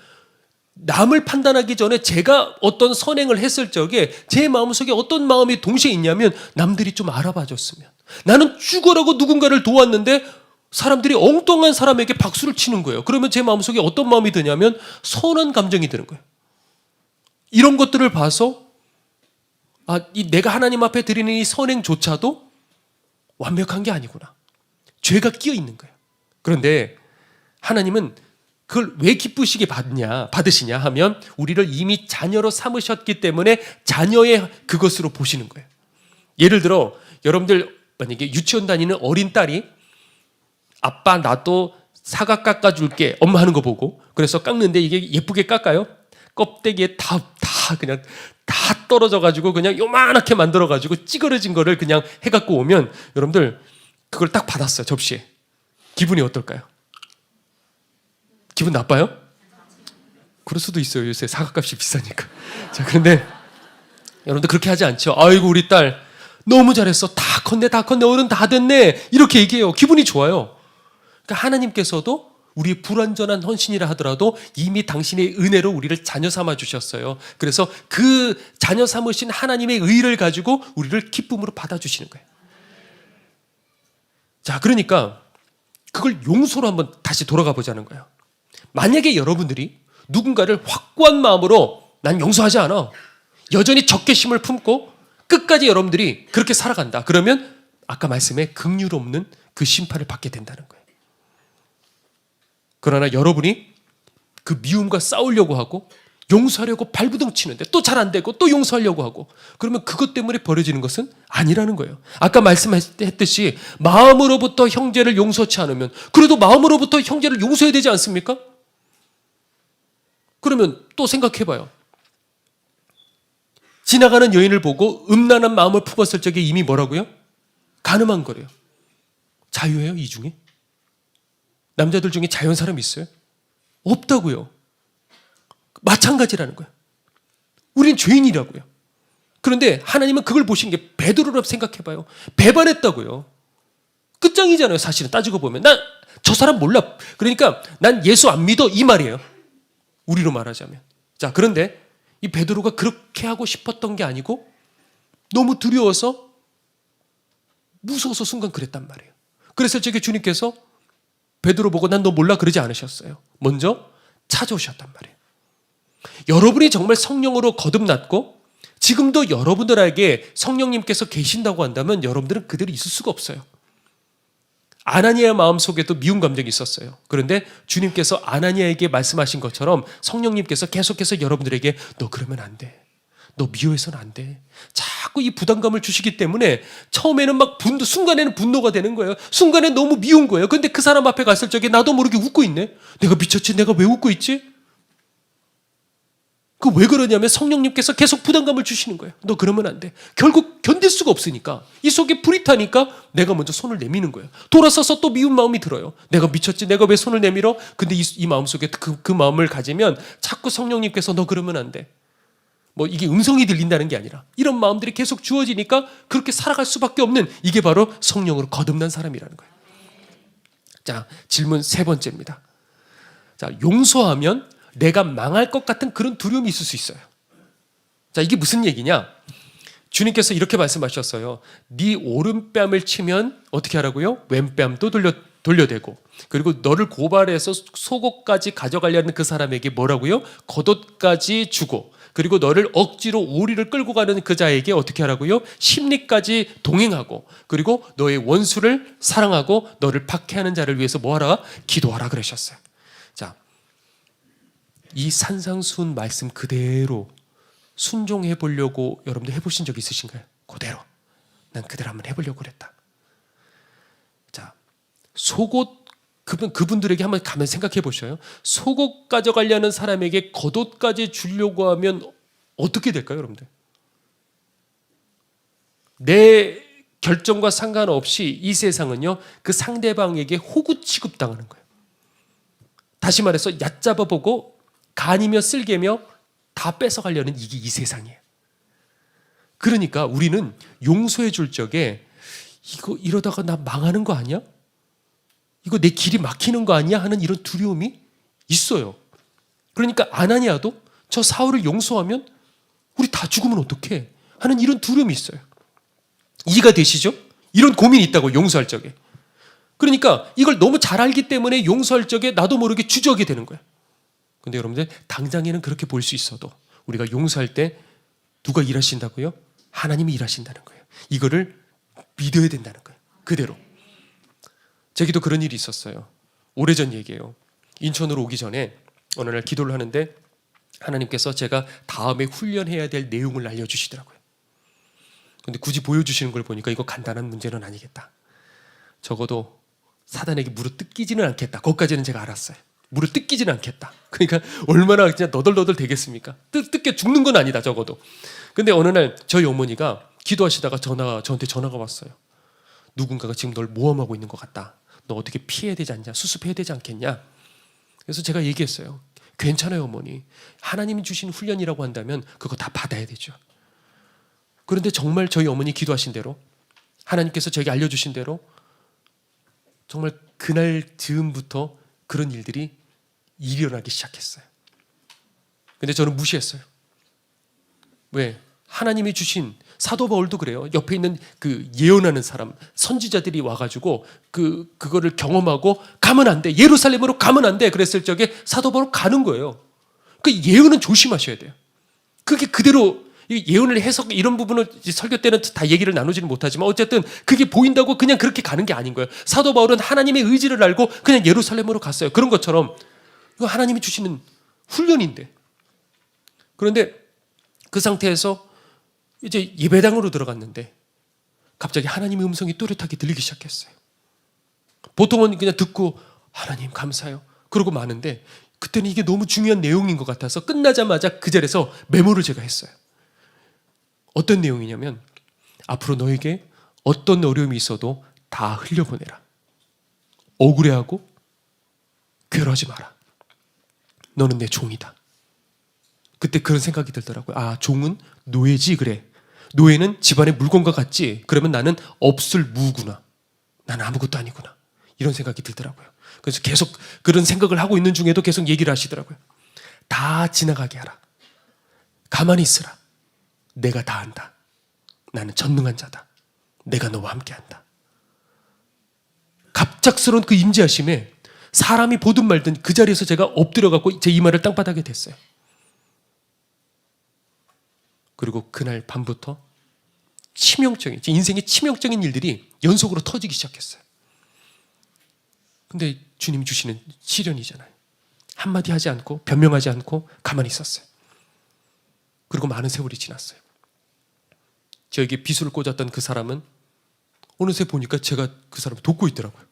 남을 판단하기 전에 제가 어떤 선행을 했을 적에 제 마음속에 어떤 마음이 동시에 있냐면 남들이 좀 알아봐 줬으면. 나는 죽어라고 누군가를 도왔는데 사람들이 엉뚱한 사람에게 박수를 치는 거예요. 그러면 제 마음속에 어떤 마음이 드냐면 선한 감정이 드는 거예요. 이런 것들을 봐서 내가 하나님 앞에 드리는 이 선행조차도 완벽한 게 아니구나. 죄가 끼어 있는 거예요. 그런데 하나님은 그걸 왜 기쁘시게 받으시냐 하면 우리를 이미 자녀로 삼으셨기 때문에 자녀의 그것으로 보시는 거예요. 예를 들어 여러분들 만약에 유치원 다니는 어린 딸이 아빠 나도 사과 깎아줄게 엄마 하는 거 보고 그래서 깎는데 이게 예쁘게 깎아요? 껍데기에 그냥 다 떨어져가지고 그냥 요만하게 만들어가지고 찌그러진 거를 그냥 해갖고 오면 여러분들 그걸 딱 받았어요. 접시에. 기분이 어떨까요? 기분 나빠요? 그럴 수도 있어요. 요새 사과값이 비싸니까. 자, 그런데 여러분들 그렇게 하지 않죠. 아이고 우리 딸 너무 잘했어. 다 컸네 어른 다 됐네. 이렇게 얘기해요. 기분이 좋아요. 그러니까 하나님께서도 우리 불완전한 헌신이라 하더라도 이미 당신의 은혜로 우리를 자녀 삼아 주셨어요. 그래서 그 자녀 삼으신 하나님의 의를 가지고 우리를 기쁨으로 받아주시는 거예요. 자, 그러니까 그걸 용서로 한번 다시 돌아가 보자는 거예요. 만약에 여러분들이 누군가를 확고한 마음으로 난 용서하지 않아, 여전히 적개심을 품고 끝까지 여러분들이 그렇게 살아간다. 그러면 아까 말씀에 긍휼 없는 그 심판을 받게 된다는 거예요. 그러나 여러분이 그 미움과 싸우려고 하고 용서하려고 발부둥 치는데 또 잘 안 되고 또 용서하려고 하고, 그러면 그것 때문에 벌어지는 것은 아니라는 거예요. 아까 말씀했듯이 마음으로부터 형제를 용서치 않으면, 그래도 마음으로부터 형제를 용서해야 되지 않습니까? 그러면 또 생각해봐요. 지나가는 여인을 보고 음란한 마음을 품었을 적에 이미 뭐라고요? 간음한 거래요. 자유예요, 이 중에? 남자들 중에 자유한 사람 있어요? 없다고요. 마찬가지라는 거예요. 우린 죄인이라고요. 그런데 하나님은 그걸 보신 게 베드로라고 생각해봐요. 배반했다고요. 끝장이잖아요, 사실은 따지고 보면. 난 저 사람 몰라. 그러니까 난 예수 안 믿어, 이 말이에요. 우리로 말하자면. 자, 그런데 이 베드로가 그렇게 하고 싶었던 게 아니고 너무 두려워서, 무서워서 순간 그랬단 말이에요. 그랬을 적에 주님께서 베드로 보고 난 너 몰라 그러지 않으셨어요. 먼저 찾아오셨단 말이에요. 여러분이 정말 성령으로 거듭났고 지금도 여러분들에게 성령님께서 계신다고 한다면 여러분들은 그대로 있을 수가 없어요. 아나니아의 마음속에도 미운 감정이 있었어요. 그런데 주님께서 아나니아에게 말씀하신 것처럼 성령님께서 계속해서 여러분들에게 너 그러면 안 돼. 너 미워해서는 안 돼. 자꾸 이 부담감을 주시기 때문에 처음에는 막 순간에는 분노가 되는 거예요. 순간에 너무 미운 거예요. 근데 그 사람 앞에 갔을 적에 나도 모르게 웃고 있네. 내가 미쳤지? 내가 왜 웃고 있지? 그 왜 그러냐면 성령님께서 계속 부담감을 주시는 거예요. 너 그러면 안 돼. 결국 견딜 수가 없으니까, 이 속에 불이 타니까 내가 먼저 손을 내미는 거예요. 돌아서서 또 미운 마음이 들어요. 내가 미쳤지? 내가 왜 손을 내밀어? 근데 이 마음속에 그 마음을 가지면 자꾸 성령님께서 너 그러면 안 돼. 뭐 이게 음성이 들린다는 게 아니라 이런 마음들이 계속 주어지니까 그렇게 살아갈 수밖에 없는, 이게 바로 성령으로 거듭난 사람이라는 거예요. 자, 질문 세 번째입니다. 자, 용서하면 내가 망할 것 같은 그런 두려움이 있을 수 있어요. 자, 이게 무슨 얘기냐? 주님께서 이렇게 말씀하셨어요. 네 오른뺨을 치면 어떻게 하라고요? 왼뺨도 돌려대고, 그리고 너를 고발해서 속옷까지 가져가려는 그 사람에게 뭐라고요? 겉옷까지 주고, 그리고 너를 억지로 오리를 끌고 가는 그 자에게 어떻게 하라고요? 십리까지 동행하고, 그리고 너의 원수를 사랑하고 너를 박해하는 자를 위해서 뭐하라? 기도하라 그러셨어요. 자, 이 산상수훈 말씀 그대로 순종해 보려고 여러분들 해보신 적 있으신가요? 그대로. 난 그대로 한번 해보려고 그랬다. 자, 속옷, 그분들에게 한번 가면 생각해 보셔요. 속옷 가져가려는 사람에게 겉옷까지 주려고 하면 어떻게 될까요, 여러분들? 내 결정과 상관없이 이 세상은요, 그 상대방에게 호구 취급당하는 거예요. 다시 말해서 얕잡아 보고 간이며 쓸개며 다 뺏어가려는 이게 이 세상이에요. 그러니까 우리는 용서해 줄 적에 이거 이러다가 나 망하는 거 아니야? 이거 내 길이 막히는 거 아니야? 하는 이런 두려움이 있어요. 그러니까 아나니아도 저 사울을 용서하면 우리 다 죽으면 어떡해? 하는 이런 두려움이 있어요. 이해가 되시죠? 이런 고민이 있다고, 용서할 적에. 그러니까 이걸 너무 잘 알기 때문에 용서할 적에 나도 모르게 주저하게 되는 거예요. 근데 여러분들, 당장에는 그렇게 볼 수 있어도 우리가 용서할 때 누가 일하신다고요? 하나님이 일하신다는 거예요. 이거를 믿어야 된다는 거예요. 그대로. 제게도 그런 일이 있었어요. 오래전 얘기예요. 인천으로 오기 전에 어느 날 기도를 하는데 하나님께서 제가 다음에 훈련해야 될 내용을 알려주시더라고요. 근데 굳이 보여주시는 걸 보니까 이거 간단한 문제는 아니겠다. 적어도 사단에게 무릎 뜯기지는 않겠다. 거기까지는 제가 알았어요. 무릎 뜯기지는 않겠다. 그러니까 얼마나 그냥 너덜너덜 되겠습니까? 뜯게 죽는 건 아니다, 적어도. 근데 어느 날 저희 어머니가 기도하시다가 저한테 전화가 왔어요. 누군가가 지금 널 모함하고 있는 것 같다. 너 어떻게 피해야 되지 않냐? 수습해야 되지 않겠냐? 그래서 제가 얘기했어요. 괜찮아요, 어머니. 하나님이 주신 훈련이라고 한다면 그거 다 받아야 되죠. 그런데 정말 저희 어머니 기도하신 대로, 하나님께서 저에게 알려주신 대로 정말 그날 즈음부터 그런 일들이 일어나기 시작했어요. 근데 저는 무시했어요. 왜? 하나님이 주신 사도 바울도 그래요. 옆에 있는 그 예언하는 사람, 선지자들이 와가지고 그거를 경험하고 가면 안 돼. 예루살렘으로 가면 안 돼. 그랬을 적에 사도 바울 가는 거예요. 그 예언은 조심하셔야 돼요. 그게 그대로 예언을 해석 이런 부분을 설교 때는 다 얘기를 나누지는 못하지만 어쨌든 그게 보인다고 그냥 그렇게 가는 게 아닌 거예요. 사도 바울은 하나님의 의지를 알고 그냥 예루살렘으로 갔어요. 그런 것처럼 이거 하나님이 주시는 훈련인데, 그런데 그 상태에서 이제 예배당으로 들어갔는데 갑자기 하나님의 음성이 또렷하게 들리기 시작했어요. 보통은 그냥 듣고 하나님 감사해요 그러고 마는데, 그때는 이게 너무 중요한 내용인 것 같아서 끝나자마자 그 자리에서 메모를 제가 했어요. 어떤 내용이냐면, 앞으로 너에게 어떤 어려움이 있어도 다 흘려보내라. 억울해하고 괴로워하지 마라. 너는 내 종이다. 그때 그런 생각이 들더라고요. 아, 종은 노예지. 그래, 노예는 집안의 물건과 같지. 그러면 나는 없을 무구나. 나는 아무것도 아니구나. 이런 생각이 들더라고요. 그래서 계속 그런 생각을 하고 있는 중에도 계속 얘기를 하시더라고요. 다 지나가게 하라. 가만히 있으라. 내가 다 한다. 나는 전능한 자다. 내가 너와 함께한다. 갑작스러운 그 임재하심에 사람이 보든 말든 그 자리에서 제가 엎드려갖고 제 이마를 땅바닥에 댔어요. 그리고 그날 밤부터 치명적인, 제 인생의 치명적인 일들이 연속으로 터지기 시작했어요. 근데 주님이 주시는 시련이잖아요. 한마디 하지 않고 변명하지 않고 가만히 있었어요. 그리고 많은 세월이 지났어요. 저에게 비수를 꽂았던 그 사람은 어느새 보니까 제가 그 사람을 돕고 있더라고요.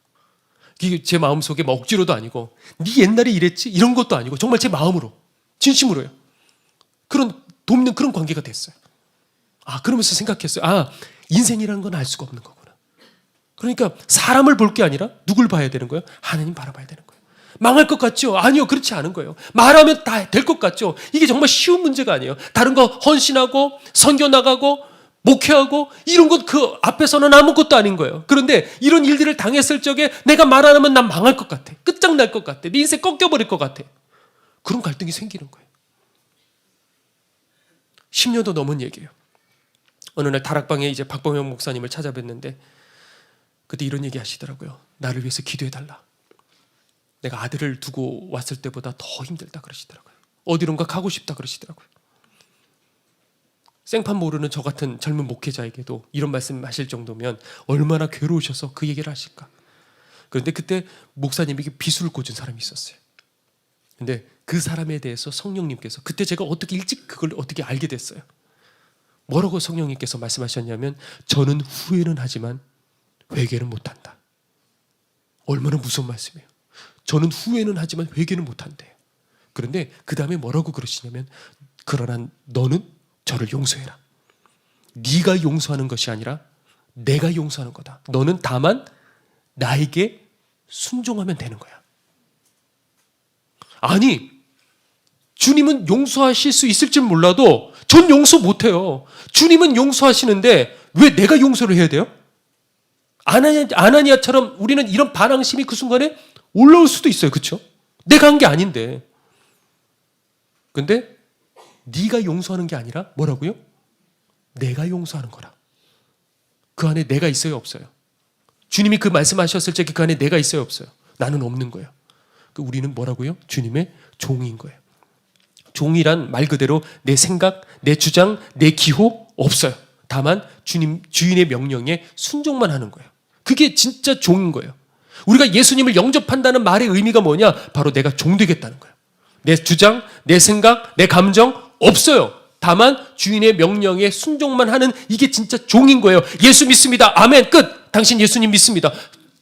이게 제 마음속에 막 억지로도 아니고 네 옛날에 이랬지 이런 것도 아니고 정말 제 마음으로 진심으로요. 그런 돕는 그런 관계가 됐어요. 아, 그러면서 생각했어요. 아, 인생이라는 건 알 수가 없는 거구나. 그러니까 사람을 볼 게 아니라 누굴 봐야 되는 거예요? 하나님 바라봐야 되는 거예요. 망할 것 같죠? 아니요, 그렇지 않은 거예요. 말하면 다 될 것 같죠? 이게 정말 쉬운 문제가 아니에요. 다른 거 헌신하고 선교 나가고 목회하고 이런 것 그 앞에서는 아무것도 아닌 거예요. 그런데 이런 일들을 당했을 적에 내가 말 안 하면 난 망할 것 같아. 끝장날 것 같아. 내 인생 꺾여버릴 것 같아. 그런 갈등이 생기는 거예요. 10년도 넘은 얘기예요. 어느 날 다락방에 이제 박범영 목사님을 찾아뵀는데 그때 이런 얘기 하시더라고요. 나를 위해서 기도해달라. 내가 아들을 두고 왔을 때보다 더 힘들다 그러시더라고요. 어디론가 가고 싶다 그러시더라고요. 생판 모르는 저 같은 젊은 목회자에게도 이런 말씀 하실 정도면 얼마나 괴로우셔서 그 얘기를 하실까. 그런데 그때 목사님에게 비수를 꽂은 사람이 있었어요. 근데 그 사람에 대해서 성령님께서, 그때 제가 어떻게 일찍 그걸 어떻게 알게 됐어요. 뭐라고 성령님께서 말씀하셨냐면, 저는 후회는 하지만 회개는 못한다. 얼마나 무서운 말씀이에요. 저는 후회는 하지만 회개는 못한대요. 그런데 그 다음에 뭐라고 그러시냐면, 그러나 너는 저를 용서해라. 네가 용서하는 것이 아니라 내가 용서하는 거다. 너는 다만 나에게 순종하면 되는 거야. 아니, 주님은 용서하실 수 있을지 몰라도 전 용서 못해요. 주님은 용서하시는데 왜 내가 용서를 해야 돼요? 아나니아처럼 우리는 이런 반항심이 그 순간에 올라올 수도 있어요. 그렇죠? 내가 한 게 아닌데. 근데 네가 용서하는 게 아니라 뭐라고요? 내가 용서하는 거라. 그 안에 내가 있어요, 없어요? 주님이 그 말씀하셨을 때 그 안에 내가 있어요, 없어요? 나는 없는 거예요. 우리는 뭐라고요? 주님의 종인 거예요. 종이란 말 그대로 내 생각, 내 주장, 내 기호 없어요. 다만 주인의 명령에 순종만 하는 거예요. 그게 진짜 종인 거예요. 우리가 예수님을 영접한다는 말의 의미가 뭐냐? 바로 내가 종 되겠다는 거예요. 내 주장, 내 생각, 내 감정 없어요. 다만 주인의 명령에 순종만 하는, 이게 진짜 종인 거예요. 예수 믿습니다. 아멘. 끝. 당신 예수님 믿습니다.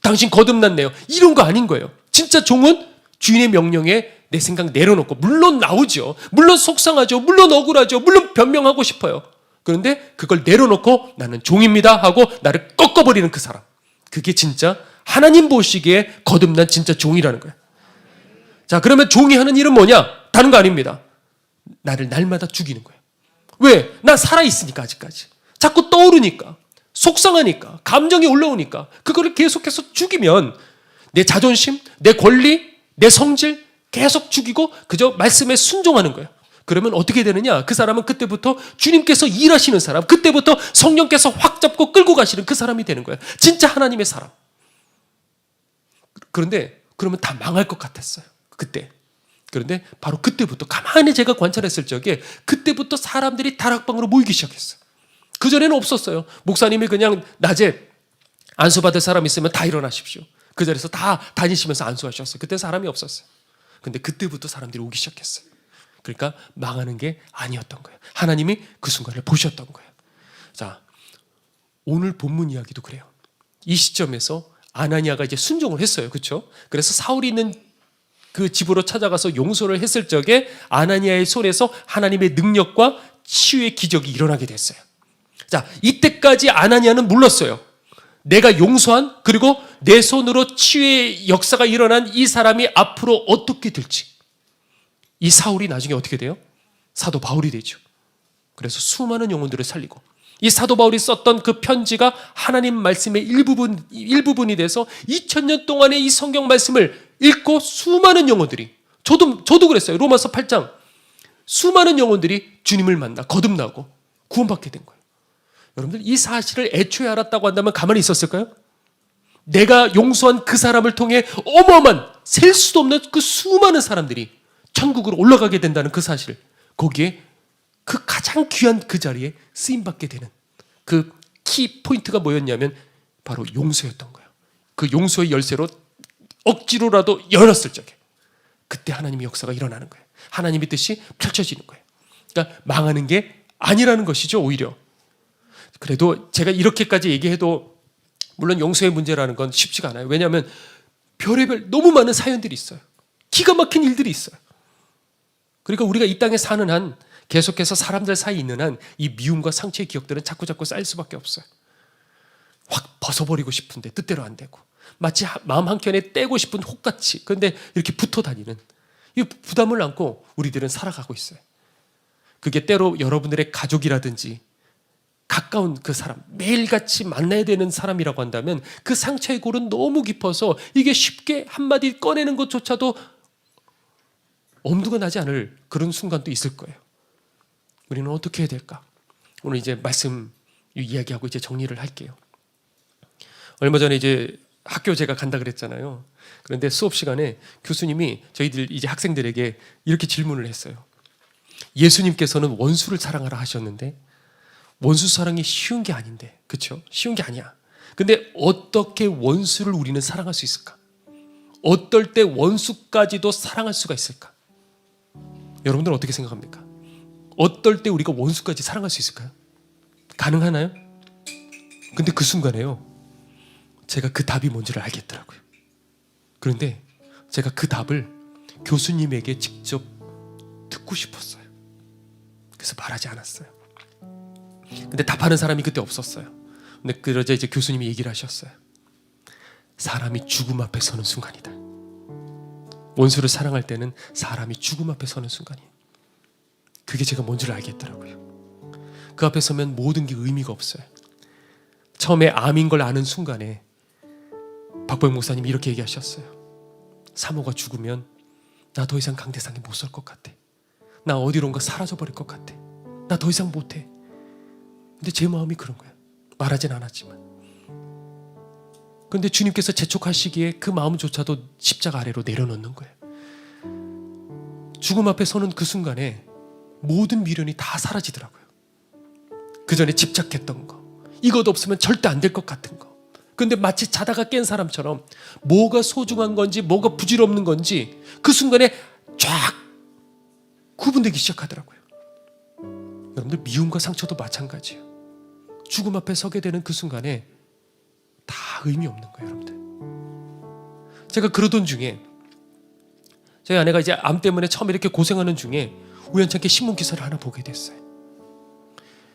당신 거듭났네요. 이런 거 아닌 거예요. 진짜 종은 주인의 명령에 내 생각 내려놓고, 물론 나오죠. 물론 속상하죠. 물론 억울하죠. 물론 변명하고 싶어요. 그런데 그걸 내려놓고 나는 종입니다 하고 나를 꺾어버리는 그 사람. 그게 진짜 하나님 보시기에 거듭난 진짜 종이라는 거예요. 자, 그러면 종이 하는 일은 뭐냐? 다른 거 아닙니다. 나를 날마다 죽이는 거예요. 왜? 나 살아있으니까 아직까지. 자꾸 떠오르니까. 속상하니까. 감정이 올라오니까. 그거를 계속해서 죽이면 내 자존심, 내 권리, 내 성질 계속 죽이고 그저 말씀에 순종하는 거예요. 그러면 어떻게 되느냐? 그 사람은 그때부터 주님께서 일하시는 사람, 그때부터 성령께서 확 잡고 끌고 가시는 그 사람이 되는 거예요. 진짜 하나님의 사람. 그런데 그러면 다 망할 것 같았어요. 그때. 그런데 바로 그때부터 가만히 제가 관찰했을 적에 그때부터 사람들이 다락방으로 모이기 시작했어요. 그전에는 없었어요. 목사님이 그냥 낮에 안수받을 사람 있으면 다 일어나십시오. 그 자리에서 다 다니시면서 안수하셨어요. 그때 사람이 없었어요. 근데 그때부터 사람들이 오기 시작했어요. 그러니까 망하는 게 아니었던 거예요. 하나님이 그 순간을 보셨던 거예요. 자, 오늘 본문 이야기도 그래요. 이 시점에서 아나니아가 이제 순종을 했어요. 그렇죠? 그래서 사울이 있는 그 집으로 찾아가서 용서를 했을 적에 아나니아의 손에서 하나님의 능력과 치유의 기적이 일어나게 됐어요. 자, 이때까지 아나니아는 몰랐어요. 내가 용서한, 그리고 내 손으로 치유의 역사가 일어난 이 사람이 앞으로 어떻게 될지. 이 사울이 나중에 어떻게 돼요? 사도 바울이 되죠. 그래서 수많은 영혼들을 살리고, 이 사도 바울이 썼던 그 편지가 하나님 말씀의 일부분이 돼서 2000년 동안의 이 성경 말씀을 읽고 수많은 영혼들이, 저도 그랬어요. 로마서 8장. 수많은 영혼들이 주님을 만나 거듭나고 구원받게 된 거예요. 여러분들, 이 사실을 애초에 알았다고 한다면 가만히 있었을까요? 내가 용서한 그 사람을 통해 어마어마한, 셀 수도 없는 그 수많은 사람들이 천국으로 올라가게 된다는 그 사실, 거기에 그 가장 귀한 그 자리에 쓰임받게 되는 그 키 포인트가 뭐였냐면 바로 용서였던 거예요. 그 용서의 열쇠로 억지로라도 열었을 적에 그때 하나님의 역사가 일어나는 거예요. 하나님의 뜻이 펼쳐지는 거예요. 그러니까 망하는 게 아니라는 것이죠. 오히려. 그래도 제가 이렇게까지 얘기해도 물론 용서의 문제라는 건 쉽지가 않아요. 왜냐하면 별의별 너무 많은 사연들이 있어요. 기가 막힌 일들이 있어요. 그러니까 우리가 이 땅에 사는 한, 계속해서 사람들 사이에 있는 한, 이 미움과 상처의 기억들은 자꾸자꾸 쌓일 수밖에 없어요. 확 벗어버리고 싶은데 뜻대로 안 되고, 마치 마음 한켠에 떼고 싶은 혹같이, 그런데 이렇게 붙어 다니는 이 부담을 안고 우리들은 살아가고 있어요. 그게 때로 여러분들의 가족이라든지 가까운 그 사람, 매일같이 만나야 되는 사람이라고 한다면 그 상처의 골은 너무 깊어서 이게 쉽게 한마디 꺼내는 것조차도 엄두가 나지 않을 그런 순간도 있을 거예요. 우리는 어떻게 해야 될까? 오늘 이제 말씀 이야기하고 이제 정리를 할게요. 얼마 전에 이제 학교 제가 간다 그랬잖아요. 그런데 수업 시간에 교수님이 저희들 이제 학생들에게 이렇게 질문을 했어요. 예수님께서는 원수를 사랑하라 하셨는데 원수 사랑이 쉬운 게 아닌데, 그렇죠? 쉬운 게 아니야. 근데 어떻게 원수를 우리는 사랑할 수 있을까? 어떨 때 원수까지도 사랑할 수가 있을까? 여러분들은 어떻게 생각합니까? 어떨 때 우리가 원수까지 사랑할 수 있을까요? 가능하나요? 근데 그 순간에요, 제가 그 답이 뭔지를 알겠더라고요. 그런데 제가 그 답을 교수님에게 직접 듣고 싶었어요. 그래서 말하지 않았어요. 근데 답하는 사람이 그때 없었어요. 근데 그러자 이제 교수님이 얘기를 하셨어요. 사람이 죽음 앞에 서는 순간이다. 원수를 사랑할 때는 사람이 죽음 앞에 서는 순간이에요. 그게 제가 뭔지를 알겠더라고요. 그 앞에 서면 모든 게 의미가 없어요. 처음에 암인 걸 아는 순간에 박보영 목사님이 이렇게 얘기하셨어요. 사모가 죽으면 나 더 이상 강대상에 못 설 것 같아. 나 어디론가 사라져버릴 것 같아. 나 더 이상 못해. 근데 제 마음이 그런 거예요. 말하진 않았지만. 그런데 주님께서 재촉하시기에 그 마음조차도 십자가 아래로 내려놓는 거예요. 죽음 앞에 서는 그 순간에 모든 미련이 다 사라지더라고요. 그 전에 집착했던 거, 이것 없으면 절대 안 될 것 같은 거. 그런데 마치 자다가 깬 사람처럼 뭐가 소중한 건지 뭐가 부질없는 건지 그 순간에 쫙 구분되기 시작하더라고요. 여러분들, 미움과 상처도 마찬가지예요. 죽음 앞에 서게 되는 그 순간에 다 의미 없는 거예요, 여러분들. 제가 그러던 중에 저희 아내가 이제 암 때문에 처음에 이렇게 고생하는 중에 우연찮게 신문 기사를 하나 보게 됐어요.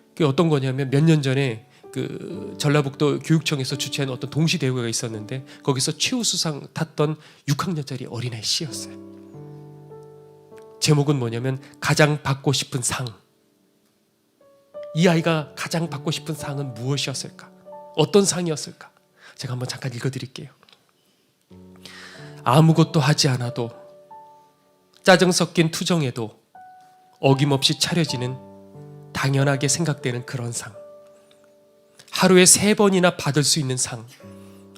그게 어떤 거냐면 몇 년 전에 그 전라북도 교육청에서 주최한 어떤 동시 대회가 있었는데 거기서 최우수상 탔던 6학년짜리 어린아이 시였어요. 제목은 뭐냐면 가장 받고 싶은 상. 이 아이가 가장 받고 싶은 상은 무엇이었을까? 어떤 상이었을까? 제가 한번 잠깐 읽어드릴게요. 아무것도 하지 않아도, 짜증 섞인 투정에도, 어김없이 차려지는 당연하게 생각되는 그런 상, 하루에 3번이나 받을 수 있는 상,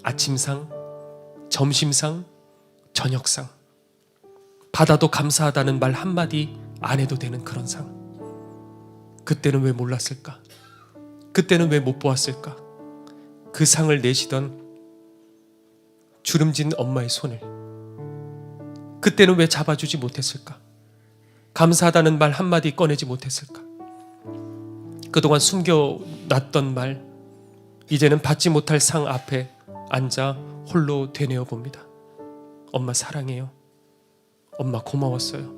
아침상, 점심상, 저녁상, 받아도 감사하다는 말 한마디 안 해도 되는 그런 상. 그때는 왜 몰랐을까? 그때는 왜 못 보았을까? 그 상을 내시던 주름진 엄마의 손을 그때는 왜 잡아주지 못했을까? 감사하다는 말 한마디 꺼내지 못했을까? 그동안 숨겨놨던 말, 이제는 받지 못할 상 앞에 앉아 홀로 되뇌어 봅니다. 엄마 사랑해요. 엄마 고마웠어요.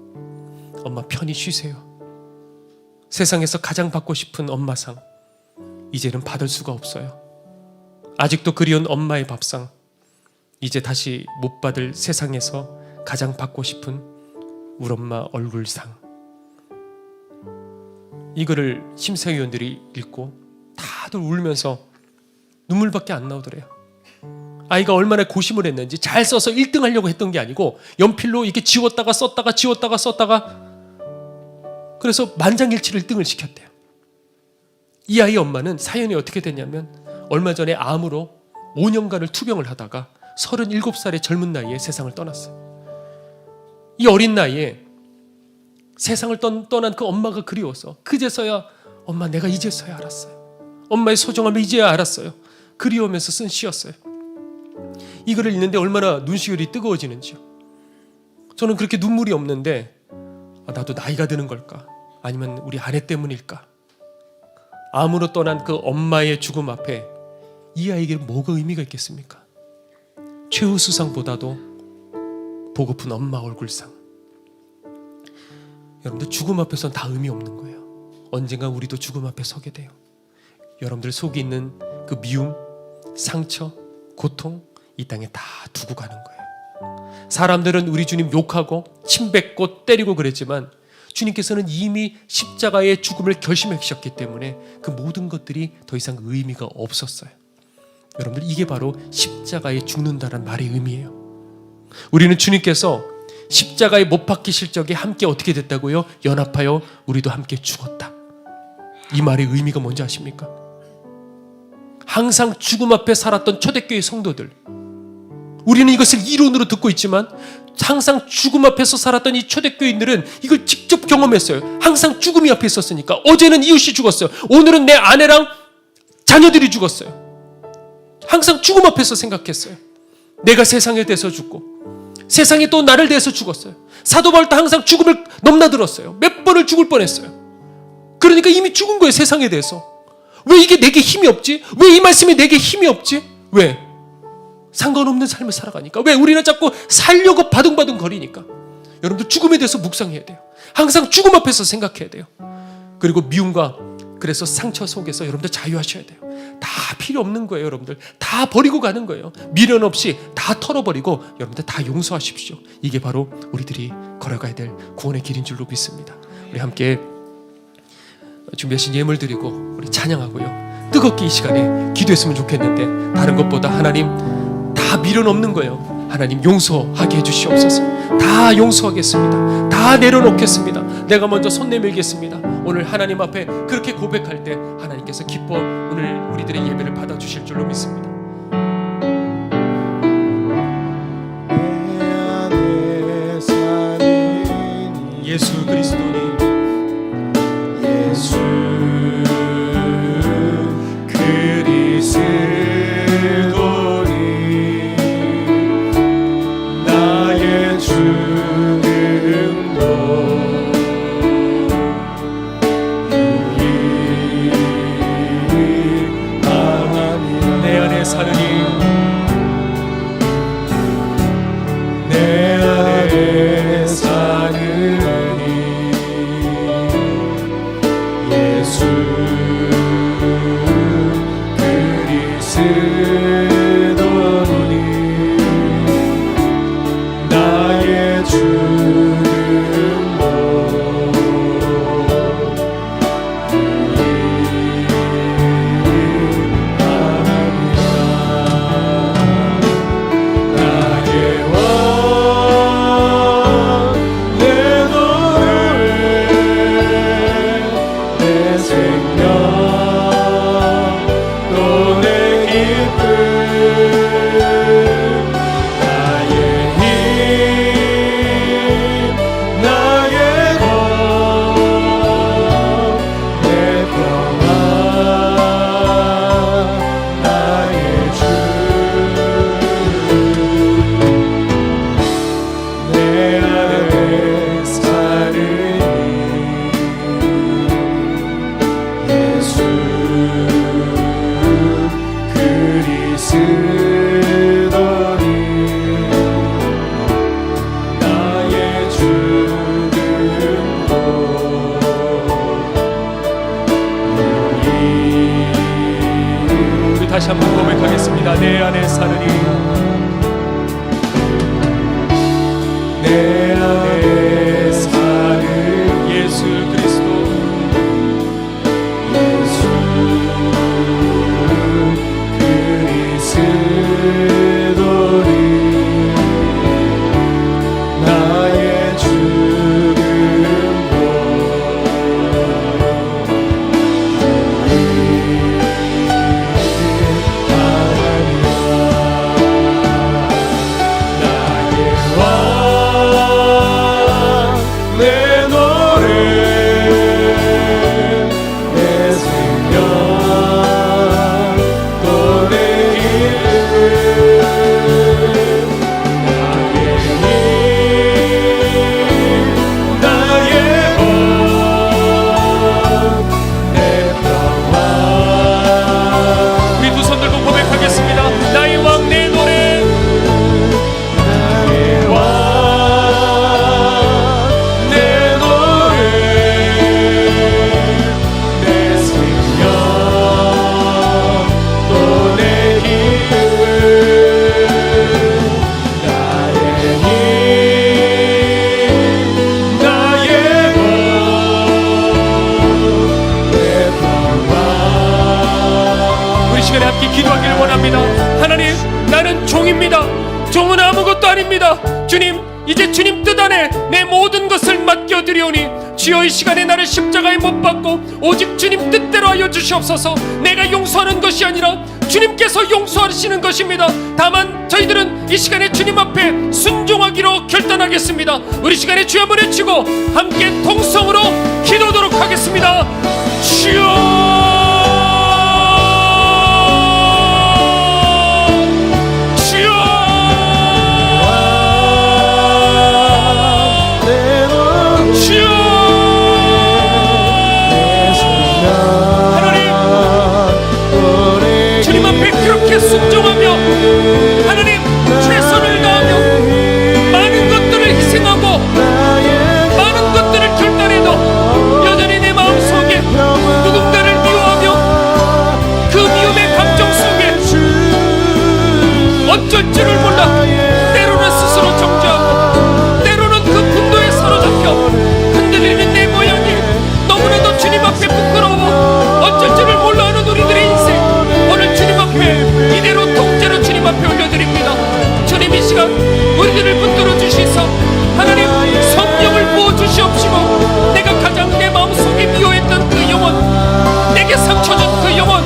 엄마 편히 쉬세요. 세상에서 가장 받고 싶은 엄마상, 이제는 받을 수가 없어요. 아직도 그리운 엄마의 밥상, 이제 다시 못 받을 세상에서 가장 받고 싶은 우리 엄마 얼굴상. 이 글을 심사위원들이 읽고 다들 울면서 눈물밖에 안 나오더래요. 아이가 얼마나 고심을 했는지, 잘 써서 1등 하려고 했던 게 아니고 연필로 이렇게 지웠다가 썼다가 지웠다가 썼다가, 그래서 만장일치를 1등을 시켰대요. 이 아이 엄마는 사연이 어떻게 됐냐면, 얼마 전에 암으로 5년간을 투병을 하다가 37살의 젊은 나이에 세상을 떠났어요. 이 어린 나이에 세상을 떠난 그 엄마가 그리워서, 그제서야 엄마 내가 이제서야 알았어요. 엄마의 소중함을 이제야 알았어요. 그리우면서 쓴 시였어요. 이 글을 읽는데 얼마나 눈시울이 뜨거워지는지요. 저는 그렇게 눈물이 없는데, 나도 나이가 드는 걸까? 아니면 우리 아내 때문일까? 암으로 떠난 그 엄마의 죽음 앞에 이 아이에게 뭐가 의미가 있겠습니까? 최우수상보다도 보고픈 엄마 얼굴상. 여러분들, 죽음 앞에서는 다 의미 없는 거예요. 언젠가 우리도 죽음 앞에 서게 돼요. 여러분들 속에 있는 그 미움, 상처, 고통, 이 땅에 다 두고 가는 거예요. 사람들은 우리 주님 욕하고 침뱉고 때리고 그랬지만, 주님께서는 이미 십자가의 죽음을 결심하셨기 때문에 그 모든 것들이 더 이상 의미가 없었어요. 여러분들, 이게 바로 십자가에 죽는다는 말의 의미예요. 우리는 주님께서 십자가에 못 박히실 적에 함께 어떻게 됐다고요? 연합하여 우리도 함께 죽었다. 이 말의 의미가 뭔지 아십니까? 항상 죽음 앞에 살았던 초대교회 성도들, 우리는 이것을 이론으로 듣고 있지만 항상 죽음 앞에서 살았던 이 초대교인들은 이걸 직접 경험했어요. 항상 죽음이 앞에 있었으니까. 어제는 이웃이 죽었어요. 오늘은 내 아내랑 자녀들이 죽었어요. 항상 죽음 앞에서 생각했어요. 내가 세상에 대해서 죽고 세상이 또 나를 대해서 죽었어요. 사도 바울도 항상 죽음을 넘나들었어요. 몇 번을 죽을 뻔했어요. 그러니까 이미 죽은 거예요. 세상에 대해서. 왜 이게 내게 힘이 없지? 왜 이 말씀이 내게 힘이 없지? 왜? 상관없는 삶을 살아가니까. 왜? 우리는 자꾸 살려고 바둥바둥 거리니까. 여러분들, 죽음에 대해서 묵상해야 돼요. 항상 죽음 앞에서 생각해야 돼요. 그리고 미움과 그래서 상처 속에서 여러분들 자유하셔야 돼요. 다 필요 없는 거예요. 여러분들 다 버리고 가는 거예요. 미련 없이 다 털어버리고 여러분들 다 용서하십시오. 이게 바로 우리들이 걸어가야 될 구원의 길인 줄로 믿습니다. 우리 함께 준비하신 예물 드리고 우리 찬양하고요, 뜨겁게 이 시간에 기도했으면 좋겠는데, 다른 것보다 하나님, 다 미련 없는 거예요. 하나님 용서하게 해주시옵소서. 다 용서하겠습니다. 다 내려놓겠습니다. 내가 먼저 손 내밀겠습니다. 오늘 하나님 앞에 그렇게 고백할 때 하나님께서 기뻐 오늘 우리들의 예배를 받아주실 줄로 믿습니다. 예수 그리스도니, 예수 그리스도니 나의 죽음도 유익하나니 내 안에 사느니, 내 안에 사느니 예수 쓰더니 나의 죽음도 우리 다시 한번 고백하겠습니다. 내 안에 사느니 내 안에 사는 예수 그리스도 예수 그리스도니 나의 죽음도 내 노래 내 생명 또 내 이름 나의 힘 나의 복 내 평화 우리 두 손 들고 고백하겠습니다. 나의 왕 내 노래 나의 왕 시간에 함께 기도하기를 원합니다. 하나님, 나는 종입니다. 종은 아무것도 아닙니다. 주님, 이제 주님 뜻 안에 내 모든 것을 맡겨드리오니 주여 이 시간에 나를 십자가에 못 박고 오직 주님 뜻대로 하여 주시옵소서. 내가 용서하는 것이 아니라 주님께서 용서하시는 것입니다. 다만 저희들은 이 시간에 주님 앞에 순종하기로 결단하겠습니다. 우리 시간에 주여 한번 외치고 함께 통성으로 기도하도록 하겠습니다. 주여 순종하며 하나님 최선을 다하며 많은 것들을 희생하고 많은 것들을 결단해도 여전히 내 마음속에 누군가를 미워하며 그 미움의 감정 속에 어쩔 줄을 몰라 때로는 스스로 정죄하고 때로는 그 분노에 사로잡혀 흔들리는 내 모양이 너무나도 주님 앞에 부끄러워 어쩔 줄을 몰라 하는 우리들의 인생 오늘 주님 앞에 이대로 통째로 주님 앞에 올려드립니다. 주님 이 시간 우리들을 붙들어 주시소. 하나님 성령을 부어주시옵시고 내가 가장 내 마음속에 미워했던 그 영혼 내게 상처 준 그 영혼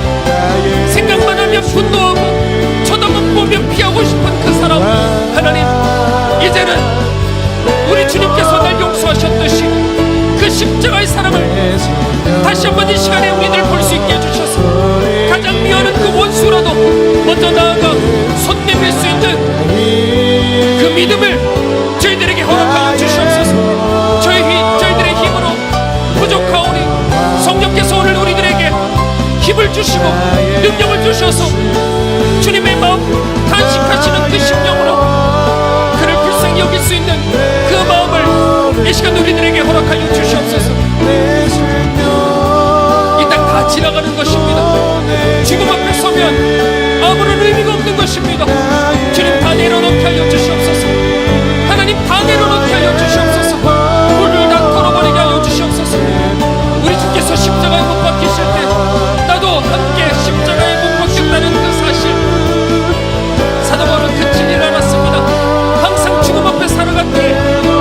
생각만 하면 분노하고 쳐다만 보면 피하고 싶은 그 사람 하나님 이제는 우리 주님께서 날 용서하셨듯이 그 십자가의 사랑을 다시 한번 이 시간에 우리들 볼 수 있게 해주셔서 가장 미워하는 그 원수라도 먼저 나아가 손 내밀 수 있는 그 믿음을 저희들에게 허락하여 주시옵소서. 저희들의 힘으로 부족하오니 성령께서 오늘 우리들에게 힘을 주시고 능력을 주셔서 주님의 마음 탄식하시는 그 심령으로 그를 불쌍히 여길 수 있는 그 마음을 이 시간 우리들에게 허락하여 주시옵소서. 이 땅 다 지나가는 것입니다. 죽음 앞에 서면 아무런 의미가 없는 것입니다. 주님 다 내려놓게 하여 주시옵소서. 하나님 다 내려놓게 하여 주시옵소서. 불을 다 털어버리게 하여 주시옵소서. 우리 주께서 십자가에 못 박히실 때 나도 함께 십자가에 못 박혔다는 그 사실 사도 바울은 그치질 않았습니다. 항상 죽음 앞에 살아갔기에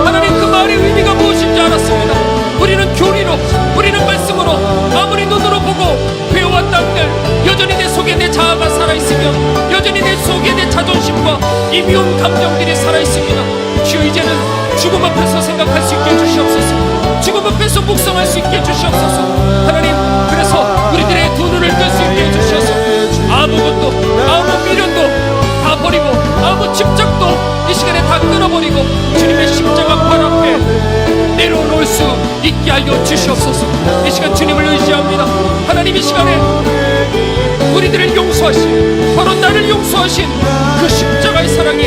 하나님 그 말의 의미가 무엇인지 알았습니다. 우리는 교리로 우리는 말씀으로 아무리 눈으로 보고 배워왔다 한들 여전히 내 속에 내 자아가 살아있으며 여전히 내 속에 내 자존심과 이 미운 감정들이 살아있습니다. 주여 이제는 죽음 앞에서 생각할 수 있게 해주시옵소서. 죽음 앞에서 묵상할 수 있게 해주시옵소서. 하나님 그래서 우리들의 두 눈을 뜰 수 있게 해주셔서 아무것도 아무 미련도 다 버리고 아무 집착도 이 시간에 다 끊어버리고 주님의 십자가 발 앞에 내려놓을 수 있게 하여 주시옵소서. 이 시간 주님을 의지합니다. 하나님 이 시간에 우리들을 용서하시 바로 날 나를 용서하신 그 십자가의 사랑이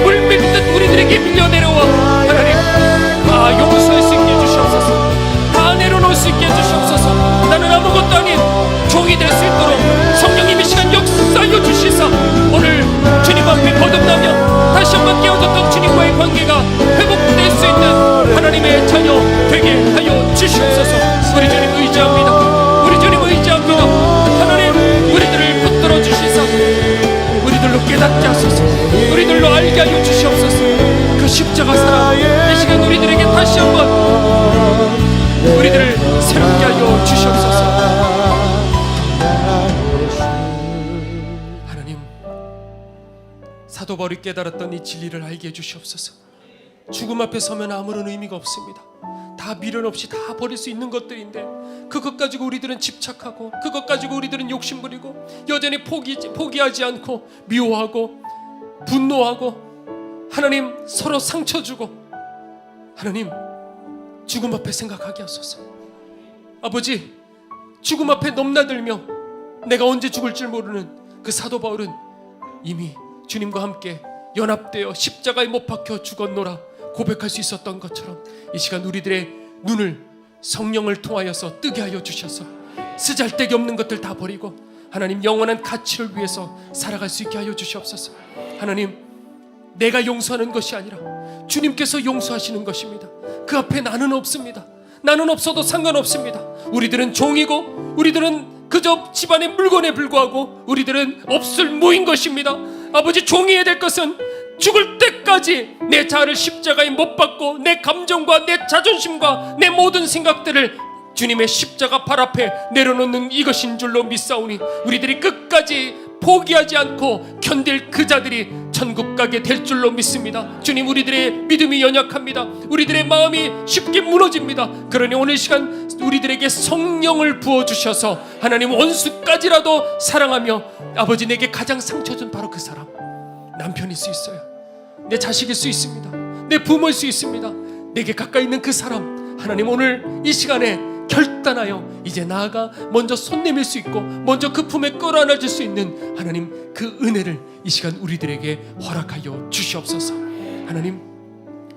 물밀듯 우리들에게 밀려내려와 하나님 용서할 수 있게 해주시옵소서. 다 내려놓을 수 있게 해주시옵소서. 나는 아무것도 아닌 종이 될 수 있도록 성령님이 시간 역사하여 주시사 오늘 주님 앞에 거듭나며 다시 한번 깨어졌던 주님과의 관계가 회복될 수 있는 하나님의 자녀 되게 하여 주시옵소서. 우리 주님 의지합니다. 우리 주님 의지합니다. 하나님 우리들을 붙들어 주시사 우리들로 깨닫게 하소서. 우리들로 알게 하여 주시옵소서. 그 십자가 사랑 이 시간 우리들에게 다시 한번 우리들을 새롭게 하여 주시옵소서. 하나님 사도 바울이 깨달았던 이 진리를 알게 해주시옵소서. 죽음 앞에 서면 아무런 의미가 없습니다. 다 미련 없이 다 버릴 수 있는 것들인데 그것 가지고 우리들은 집착하고 그것 가지고 우리들은 욕심부리고 여전히 포기하지 않고 미워하고 분노하고 하나님 서로 상처 주고 하나님 죽음 앞에 생각하게 하소서. 아버지 죽음 앞에 넘나들며 내가 언제 죽을 줄 모르는 그 사도 바울은 이미 주님과 함께 연합되어 십자가에 못 박혀 죽었노라 고백할 수 있었던 것처럼 이 시간 우리들의 눈을 성령을 통하여서 뜨게 하여 주셔서 쓰잘데기 없는 것들 다 버리고 하나님 영원한 가치를 위해서 살아갈 수 있게 하여 주시옵소서. 하나님 내가 용서하는 것이 아니라 주님께서 용서하시는 것입니다. 그 앞에 나는 없습니다. 나는 없어도 상관없습니다. 우리들은 종이고 우리들은 그저 집안의 물건에 불과하고 우리들은 없을 무인 것입니다. 아버지 종이어야 될 것은 죽을 때까지 내 자아를 십자가에 못 박고 내 감정과 내 자존심과 내 모든 생각들을 주님의 십자가 발 앞에 내려놓는 이것인 줄로 믿사오니 우리들이 끝까지 포기하지 않고 견딜 그 자들이 천국 가게 될 줄로 믿습니다. 주님 우리들의 믿음이 연약합니다. 우리들의 마음이 쉽게 무너집니다. 그러니 오늘 시간 우리들에게 성령을 부어주셔서 하나님 원수까지라도 사랑하며 아버지 내게 가장 상처 준 바로 그 사람 남편일 수 있어요. 내 자식일 수 있습니다. 내 부모일 수 있습니다. 내게 가까이 있는 그 사람 하나님 오늘 이 시간에 결단하여 이제 나아가 먼저 손 내밀 수 있고 먼저 그 품에 끌어안아줄 수 있는 하나님 그 은혜를 이 시간 우리들에게 허락하여 주시옵소서. 하나님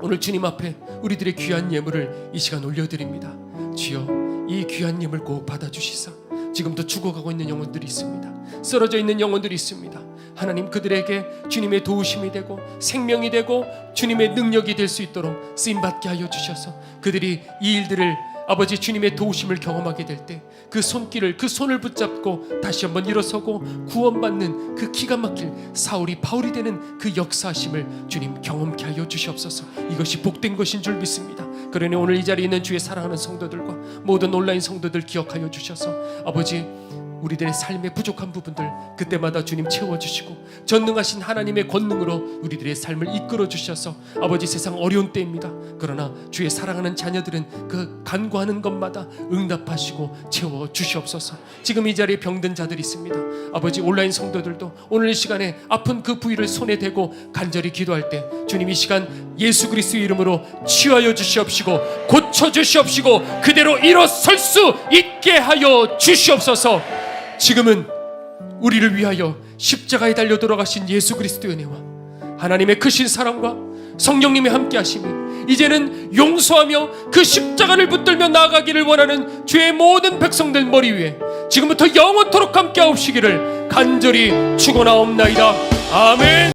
오늘 주님 앞에 우리들의 귀한 예물을 이 시간 올려드립니다. 주여 이 귀한 예물 꼭 받아주시사 지금도 죽어가고 있는 영혼들이 있습니다. 쓰러져 있는 영혼들이 있습니다. 하나님 그들에게 주님의 도우심이 되고 생명이 되고 주님의 능력이 될 수 있도록 쓰임받게 하여 주셔서 그들이 이 일들을 아버지 주님의 도우심을 경험하게 될 때 그 손길을 그 손을 붙잡고 다시 한번 일어서고 구원받는 그 기가 막힐 사울이 바울이 되는 그 역사하심을 주님 경험케 하여 주시옵소서. 이것이 복된 것인 줄 믿습니다. 그러니 오늘 이 자리에 있는 주의 사랑하는 성도들과 모든 온라인 성도들 기억하여 주셔서 아버지 우리들의 삶의 부족한 부분들 그때마다 주님 채워주시고 전능하신 하나님의 권능으로 우리들의 삶을 이끌어 주셔서 아버지 세상 어려운 때입니다. 그러나 주의 사랑하는 자녀들은 그 간구하는 것마다 응답하시고 채워주시옵소서. 지금 이 자리에 병든 자들이 있습니다. 아버지 온라인 성도들도 오늘 이 시간에 아픈 그 부위를 손에 대고 간절히 기도할 때 주님 이 시간 예수 그리스도의 이름으로 치유하여 주시옵시고 고쳐주시옵시고 그대로 일어설 수 있게 하여 주시옵소서. 지금은 우리를 위하여 십자가에 달려 돌아가신 예수 그리스도의 은혜와 하나님의 크신 사랑과 성령님의 함께 하심이 이제는 용서하며 그 십자가를 붙들며 나아가기를 원하는 주의 모든 백성들 머리 위에 지금부터 영원토록 함께 하옵시기를 간절히 축원하옵나이다. 아멘.